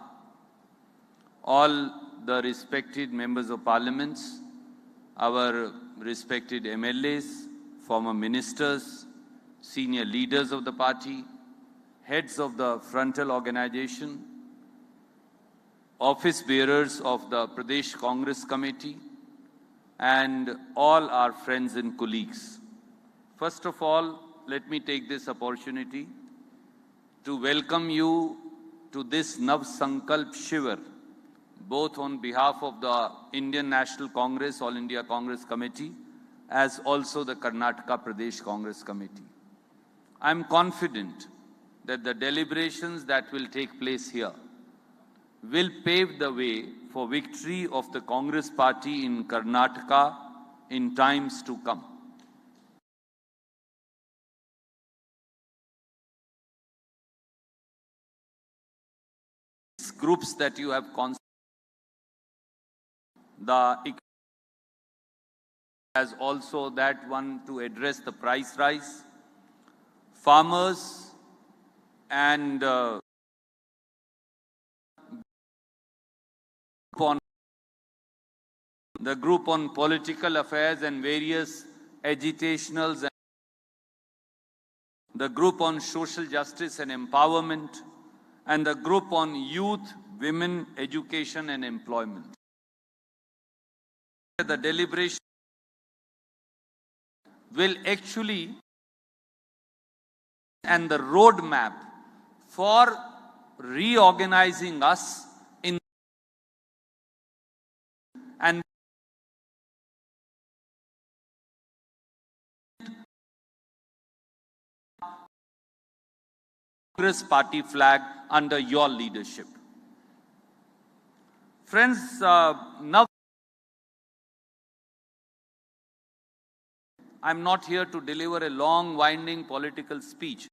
all the respected members of parliaments, our respected MLAs, former ministers, senior leaders of the party, heads of the frontal organization, office bearers of the Pradesh Congress Committee, and all our friends and colleagues. First of all, let me take this opportunity to welcome you to this Nav Sankalp Shivir, both on behalf of the Indian National Congress, All India Congress Committee, as also the Karnataka Pradesh Congress Committee. I am confident that the deliberations that will take place here will pave the way for victory of the Congress Party in Karnataka in times to come. Groups that you have as also that one to address the price rise, farmers and the group on political affairs and various agitationals, and the group on social justice and empowerment, and the group on youth, women, education and employment. The deliberation will actually and the roadmap for reorganizing us in and Congress Party flag under your leadership. Friends, now I'm not here to deliver a long, winding political speech.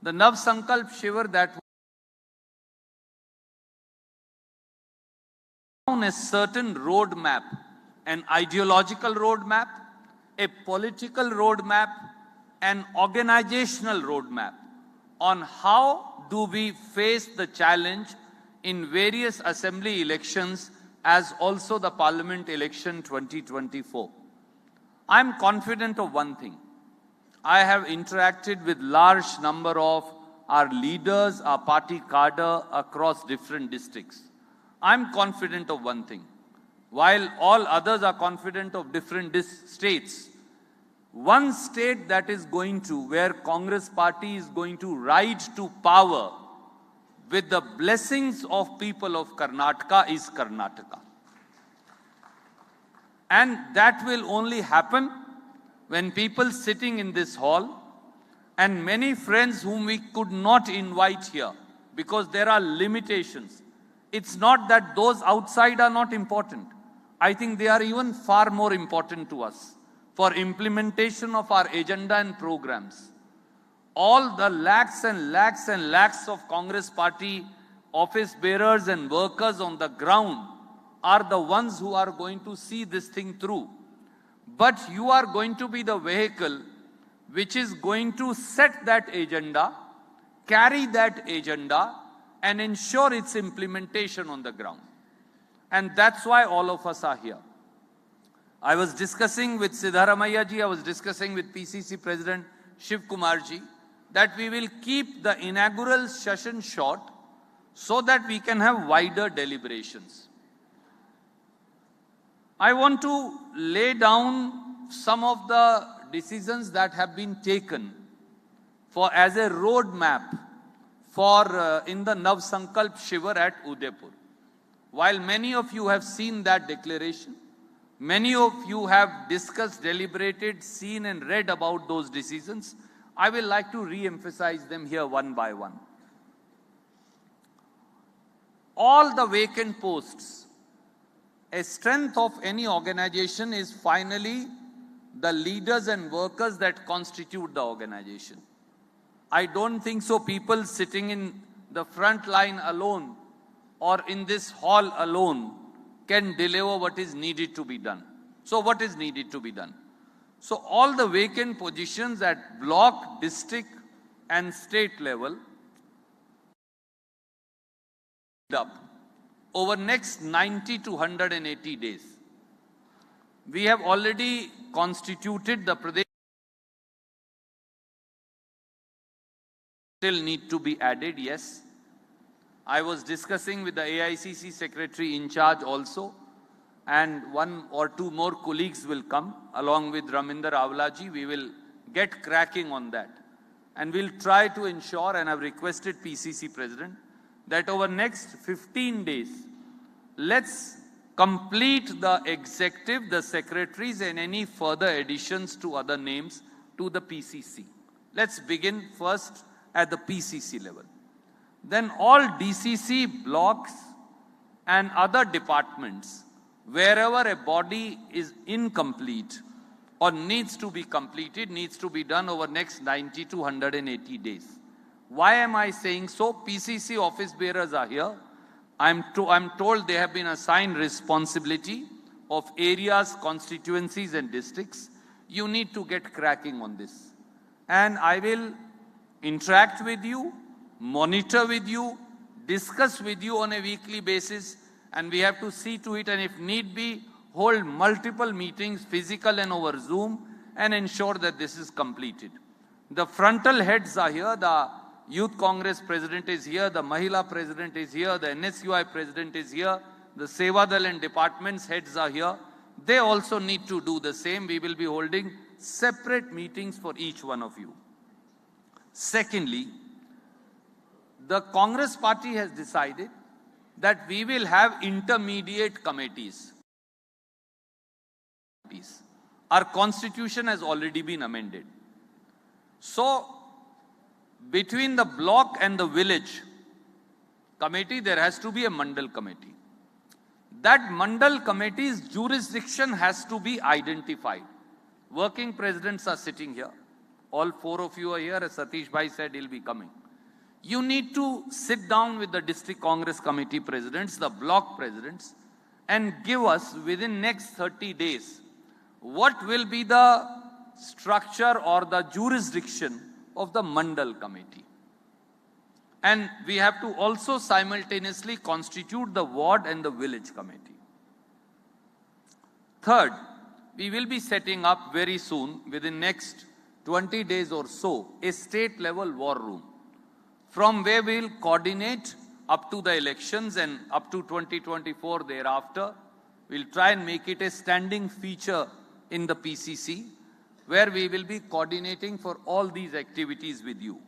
The Nav Sankalp Shivir that on a certain roadmap, an ideological roadmap, a political roadmap, an organizational roadmap on how do we face the challenge in various assembly elections as also the parliament election 2024. I'm confident of one thing. I have interacted with large number of our leaders, our party cadre across different districts. I'm confident of one thing. While all others are confident of different states, one state that is going to, where Congress party is going to ride to power with the blessings of people of Karnataka is Karnataka. And that will only happen when people sitting in this hall and many friends whom we could not invite here because there are limitations. It's not that those outside are not important. I think they are even far more important to us for implementation of our agenda and programs. all the lakhs and lakhs and lakhs of Congress party office bearers and workers on the ground are the ones who are going to see this thing through. But you are going to be the vehicle which is going to set that agenda, carry that agenda, and ensure its implementation on the ground. And that's why all of us are here. I was discussing with Siddharamaiah ji, I was discussing with PCC President Shiv Kumar ji, that we will keep the inaugural session short so that we can have wider deliberations. I want to lay down some of the decisions that have been taken for as a roadmap for in the Nav Sankalp Shivar at Udaipur. While many of you have seen that declaration, many of you have discussed, deliberated, seen and read about those decisions, I will like to re-emphasize them here one by one. All the vacant posts, a strength of any organization is finally the leaders and workers that constitute the organization. I don't think so people sitting in the front line alone or in this hall alone can deliver what is needed to be done. So what is needed to be done? So all the vacant positions at block, district and state level up over next 90 to 180 days. We have already constituted the Pradesh. Still need to be added, yes. I was discussing with the AICC secretary in charge also, and one or two more colleagues will come along with Raminder Avlaji. We will get cracking on that. And we'll try to ensure, and I've requested PCC President, that over next 15 days, let's complete the executive, the secretaries and any further additions to other names to the PCC. Let's begin first at the PCC level. Then all DCC blocks and other departments, wherever a body is incomplete or needs to be completed, needs to be done over next 90 to 180 days. Why am I saying so? PCC office bearers are here. I'm told they have been assigned responsibility of areas, constituencies and districts. You need to get cracking on this. And I will interact with you, monitor with you, discuss with you on a weekly basis, and we have to see to it, and if need be, hold multiple meetings, physical and over Zoom, and ensure that this is completed. The frontal heads are here. The Youth Congress President is here. The Mahila President is here. The NSUI President is here. The Sevadal and departments heads are here. They also need to do the same. We will be holding separate meetings for each one of you. Secondly, the Congress party has decided that we will have intermediate committees. Our constitution has already been amended. So, between the block and the village committee, there has to be a Mandal committee. That Mandal committee's jurisdiction has to be identified. Working presidents are sitting here. All four of you are here. As Satish Bhai said, he'll be coming. You need to sit down with the district Congress committee presidents, the block presidents, and give us within next 30 days what will be the structure or the jurisdiction of the Mandal committee. And we have to also simultaneously constitute the ward and the village committee. Third, we will be setting up very soon, within next 20 days or so, a state level war room, from where we will coordinate up to the elections and up to 2024 thereafter. We'll try and make it a standing feature in the PCC, where we will be coordinating for all these activities with you.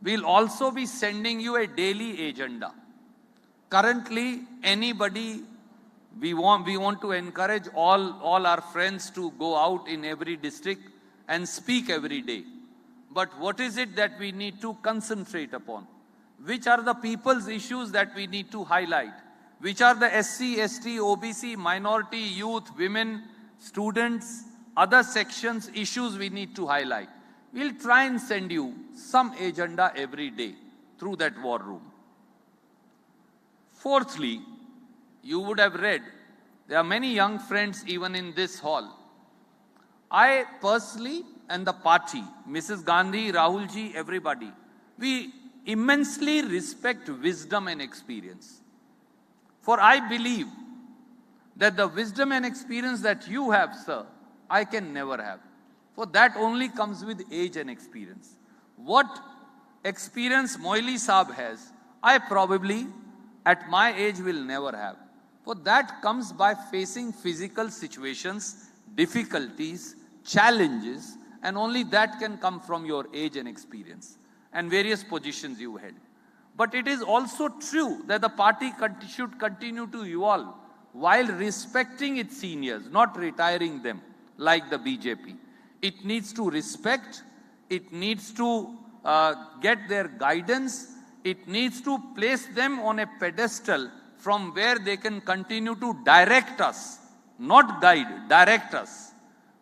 We'll also be sending you a daily agenda. Currently, anybody, we want to encourage all our friends to go out in every district and speak every day. But what is it that we need to concentrate upon? Which are the people's issues that we need to highlight? Which are the SC, ST, OBC, minority, youth, women, students, other sections, issues we need to highlight? we'll try and send you some agenda every day through that war room. Fourthly, you would have read, there are many young friends even in this hall. I personally and the party, Mrs. Gandhi, Rahulji, everybody, we immensely respect wisdom and experience. For I believe that the wisdom and experience that you have, sir, I can never have. For that only comes with age and experience. What experience Moily Saab has, I probably at my age will never have. For that comes by facing physical situations, difficulties, challenges, and only that can come from your age and experience and various positions you held. But it is also true that the party should continue to evolve while respecting its seniors, not retiring them like the BJP. It needs to respect, it needs to get their guidance, it needs to place them on a pedestal from where they can continue to direct us, not guide, direct us.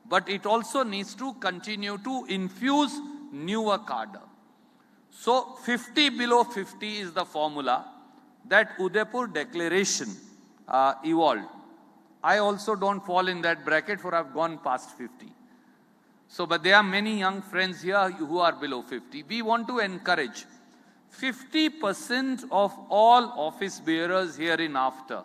But it also needs to continue to infuse newer cadre. So 50 below 50 is the formula that Udaipur declaration evolved. I also don't fall in that bracket, for I've gone past 50. So, but there are many young friends here who are below 50. We want to encourage 50% of all office bearers here in after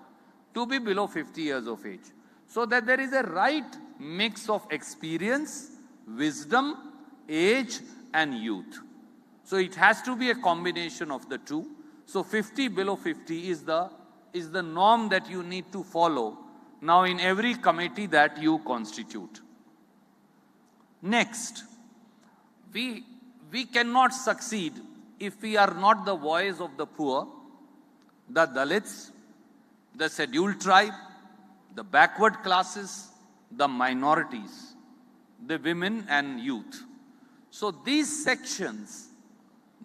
to be below 50 years of age, so that there is a right mix of experience, wisdom, age and youth. So it has to be a combination of the two. So 50 below 50 is the norm that you need to follow now in every committee that you constitute. Next, we cannot succeed if we are not the voice of the poor, the Dalits, the scheduled tribe, the backward classes, the minorities, the women and youth. So these sections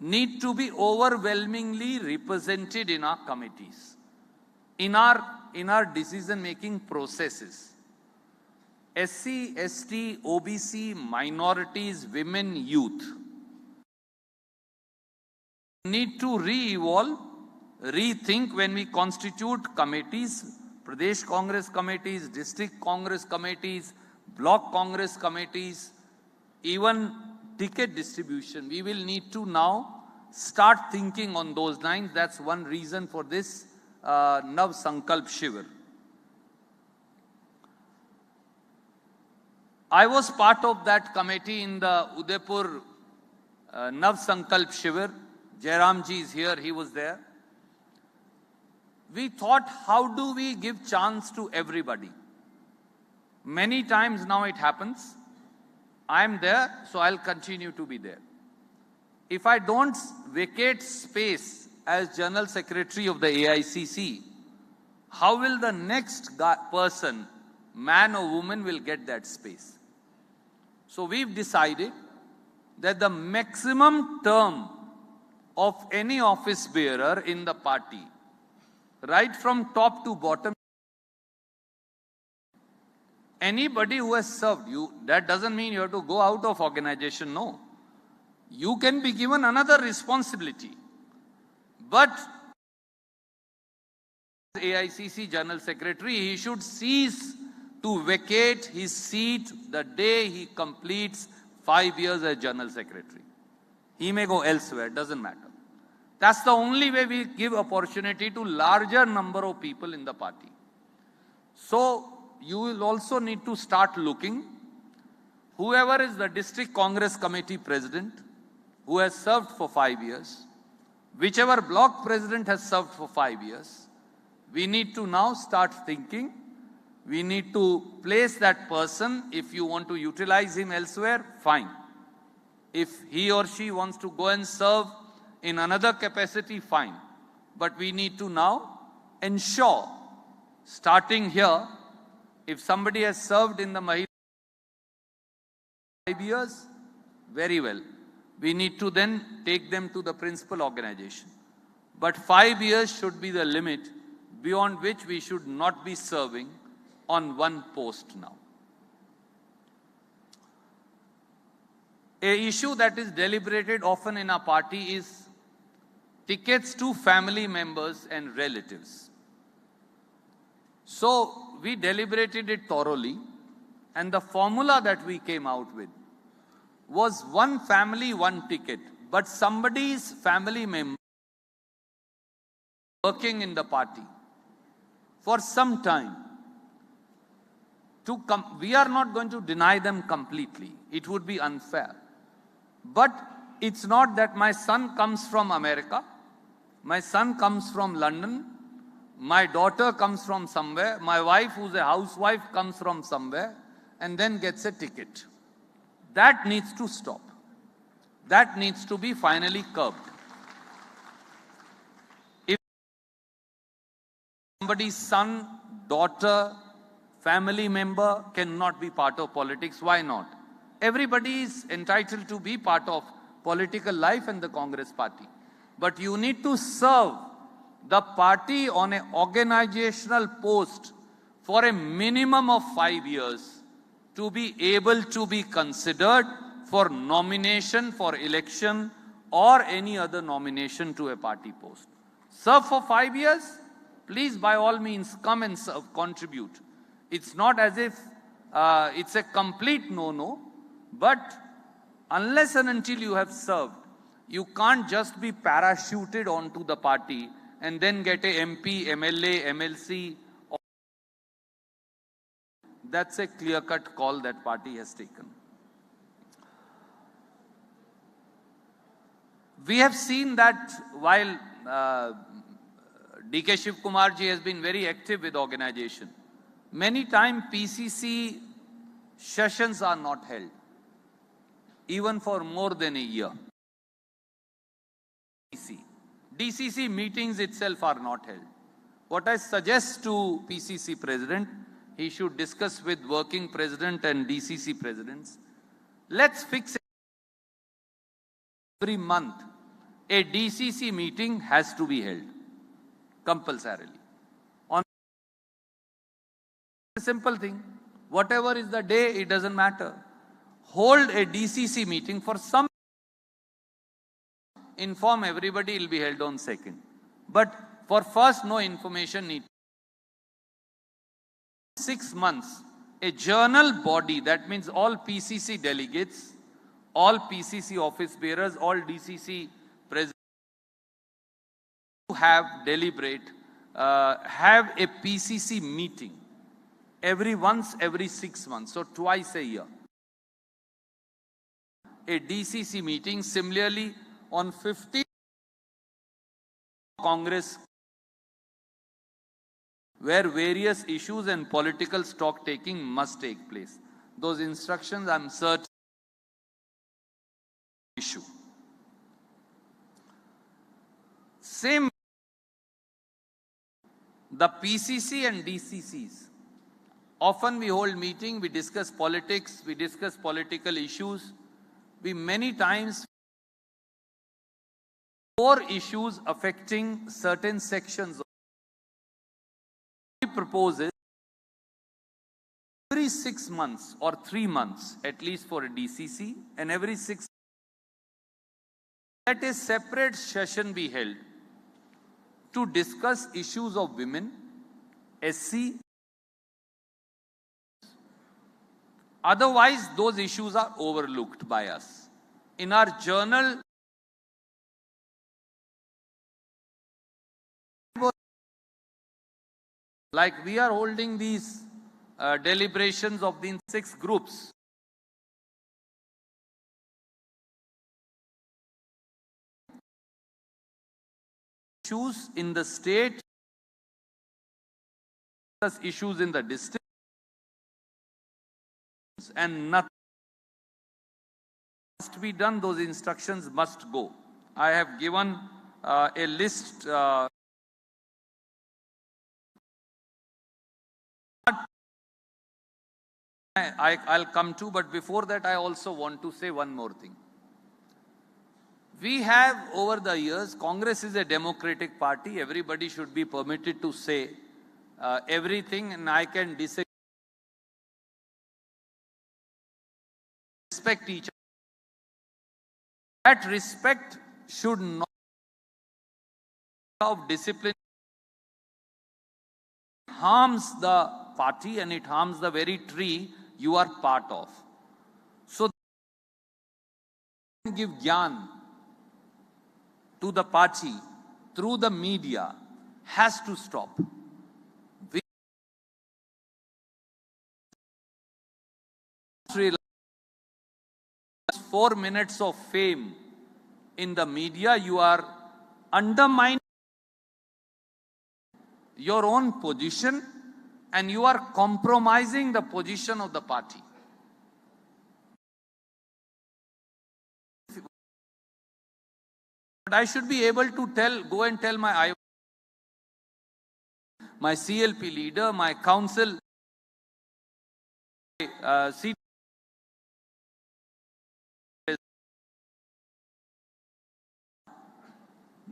need to be overwhelmingly represented in our committees, in our decision-making processes. SC, ST, OBC, minorities, women, youth need to re-evolve, rethink when we constitute committees, Pradesh Congress committees, district Congress committees, block Congress committees, even ticket distribution. We will need to now start thinking on those lines. That's one reason for this Nav Sankalp Shivir. I was part of that committee in the Udaipur Nav Sankalp Shivir. Jairamji is here, he was there. We thought, how do we give chance to everybody? Many times now it happens. I'm there, so I'll continue to be there. If I don't vacate space as General Secretary of the AICC, how will the next person, man or woman, will get that space? So we've decided that the maximum term of any office bearer in the party, right from top to bottom, anybody who has served you, that doesn't mean you have to go out of organization, no. You can be given another responsibility. But AICC General Secretary, he should cease to vacate his seat the day he completes 5 years as General Secretary. He may go elsewhere, doesn't matter. That's the only way we give opportunity to larger number of people in the party. So you will also need to start looking, whoever is the district Congress committee president who has served for 5 years, whichever block president has served for 5 years, we need to now start thinking, we need to place that person. If you want to utilize him elsewhere, fine. If he or she wants to go and serve in another capacity, fine. But we need to now ensure, starting here, if somebody has served in the Mahila 5 years, very well. We need to then take them to the principal organization. But 5 years should be the limit beyond which we should not be serving on one post now. A issue that is deliberated often in our party is tickets to family members and relatives. So we deliberated it thoroughly, and the formula that we came out with was one family, one ticket, but somebody's family member working in the party for some time. We are not going to deny them completely. It would be unfair. But it's not that my son comes from America, my son comes from London, my daughter comes from somewhere, my wife who's a housewife comes from somewhere and then gets a ticket. That needs to stop. That needs to be finally curbed. If somebody's son, daughter, family member cannot be part of politics, why not? Everybody is entitled to be part of political life and the Congress party. But you need to serve the party on an organizational post for a minimum of 5 years to be able to be considered for nomination for election or any other nomination to a party post. Serve for 5 years, please by all means come and serve, contribute. It's not as if it's a complete no-no, but unless and until you have served, you can't just be parachuted onto the party and then get a MP, MLA, MLC. That's a clear-cut call that party has taken. We have seen that while DK Shiv Kumar ji has been very active with organization, many times PCC sessions are not held, even for more than a year. DCC meetings itself are not held. What I suggest to PCC president, he should discuss with working president and DCC presidents. Let's fix every month a DCC meeting has to be held compulsorily. On a simple thing, whatever is the day, it doesn't matter. Hold a DCC meeting for some. Inform everybody, it will be held on second. But for first, no information need. 6 months, a journal body, that means all PCC delegates, all PCC office bearers, all DCC presidents have deliberate, have a PCC meeting every 6 months, so twice a year. A DCC meeting, similarly on 15th Congress, where various issues and political stock taking must take place. Those instructions, I'm certain, issue. Same, the PCC and DCCs. Often we hold meeting, we discuss politics, we discuss political issues. We many times more issues affecting certain sections. He proposes every 6 months or 3 months, at least for a DCC, and every 6 months, let a separate session be held to discuss issues of women, SC. Otherwise, those issues are overlooked by us. In our journal, like we are holding these deliberations of the 6 groups. Issues in the state, issues in the district, and nothing must be done. Those instructions must go. I have given a list. I'll come to, but before that I also want to say one more thing. We have over the years, Congress is a democratic party, everybody should be permitted to say everything, and I can disagree, respect each other. That respect should not of discipline harms the party and it harms the very tree you are part of. So give gyan to the party through the media has to stop. 4 minutes of fame in the media, you are undermining your own position and you are compromising the position of the party. But I should be able to go and tell my CLP leader, my council,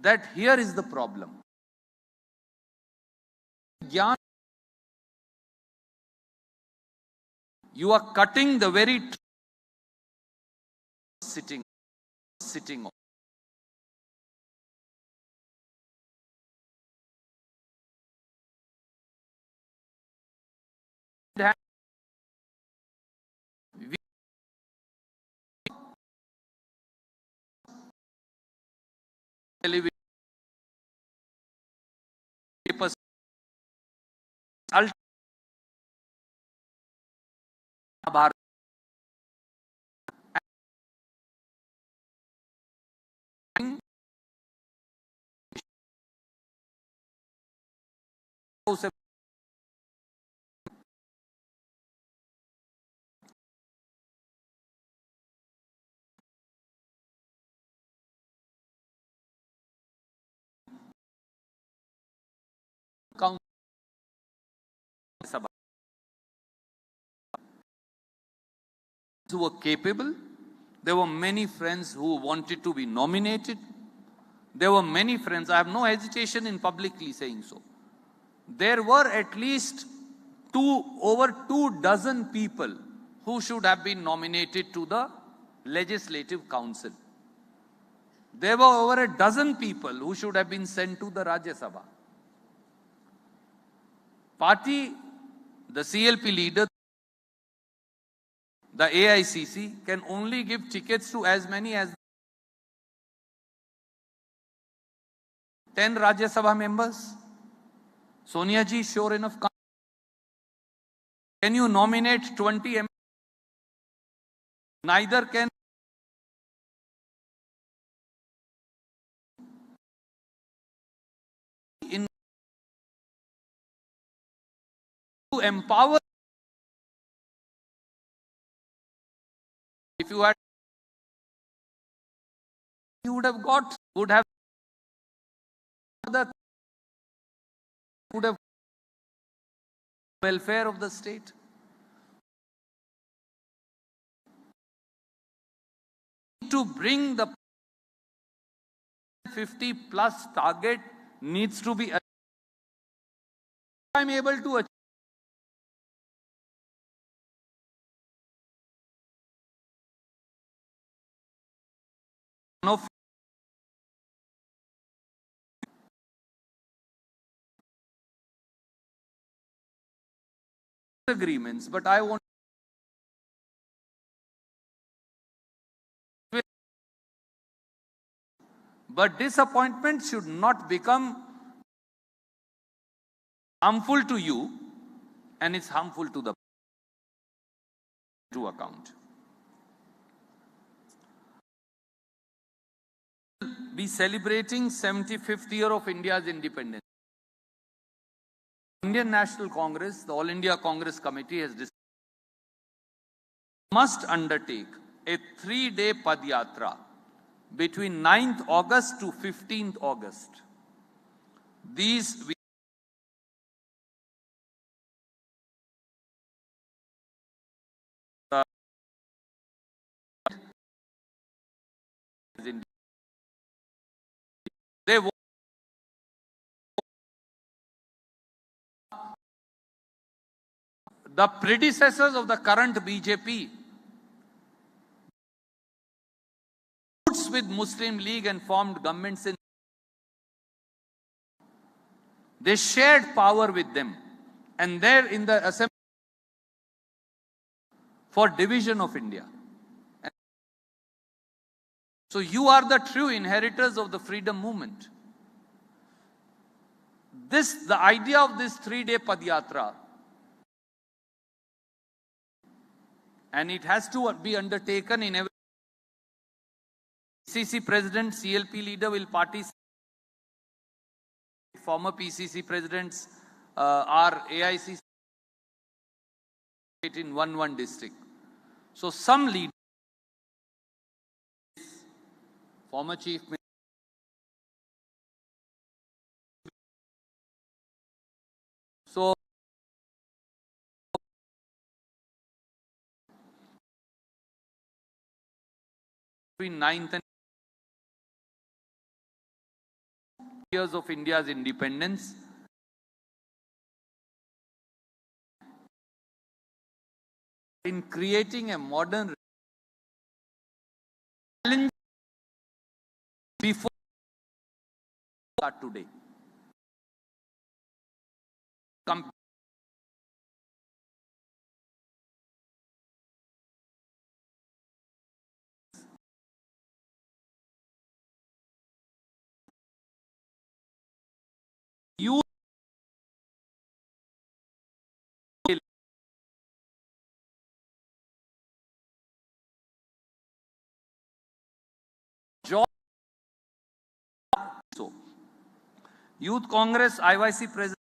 that here is the problem. You are cutting the very sitting on. Television, papers, who were capable. There were many friends who wanted to be nominated. There were many friends, I have no hesitation in publicly saying so. There were at least over 24 people who should have been nominated to the Legislative Council. There were over a dozen people who should have been sent to the Rajya Sabha. Party, the CLP leader, the AICC can only give tickets to as many as 10 Rajya Sabha members. Sonia ji, sure enough, can you nominate 20 MPs? Neither can to empower. If you had, you would have welfare of the state. To bring the 50 plus target needs to be. I'm able to achieve. Of agreements, but I want. But disappointment should not become harmful to you, and it's harmful to the account. Be celebrating 75th year of India's independence. Indian National Congress, the All India Congress Committee has decided must undertake a 3-day Padyatra between 9th August to 15th August. These they the predecessors of the current BJP with Muslim League and formed governments in. They shared power with them, and there in the assembly for division of India. So you are the true inheritors of the freedom movement. The idea of this 3-day Padyatra, and it has to be undertaken in every. PCC president, CLP leader will participate. Former PCC presidents are AICC in one district. So some leaders, former chief minister, so between 9th and years of India's independence, in creating a modern challenge before today. You so Youth Congress IYC president,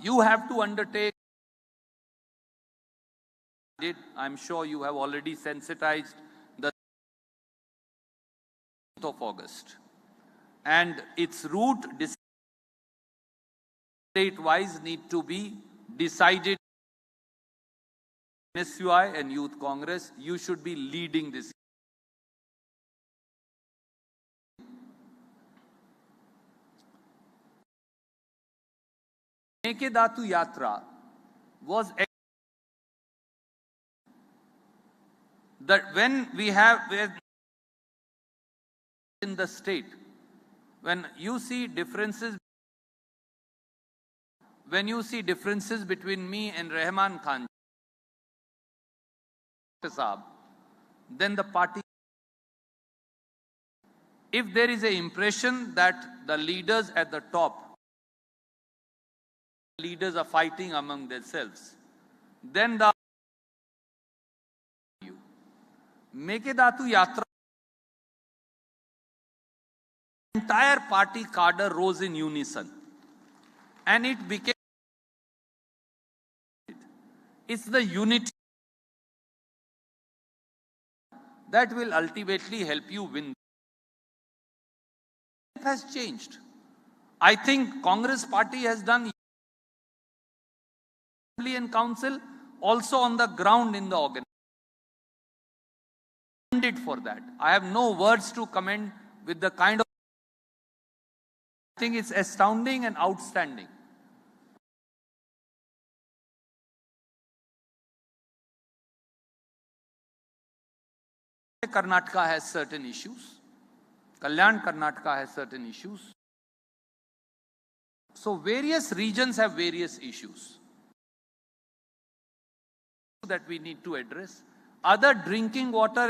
you have to undertake. I'm sure you have already sensitized the 10th of August, and its route state-wise need to be decided. SUI and Youth Congress, you should be leading this. Mekedatu Yatra was that when we have in the state, when you see differences between me and Rahman Khan, then the party, if there is an impression that the leaders at the top, leaders are fighting among themselves, then the Mekedatu Yatra, entire party cadre rose in unison, and it became, it's the unity that will ultimately help you win. It has changed. I think Congress party has done and council, also on the ground in the organization. For that, I have no words to commend with the kind of. I think it's astounding and outstanding. Karnataka has certain issues. Kalyan Karnataka has certain issues. So various regions have various issues that we need to address. Other drinking water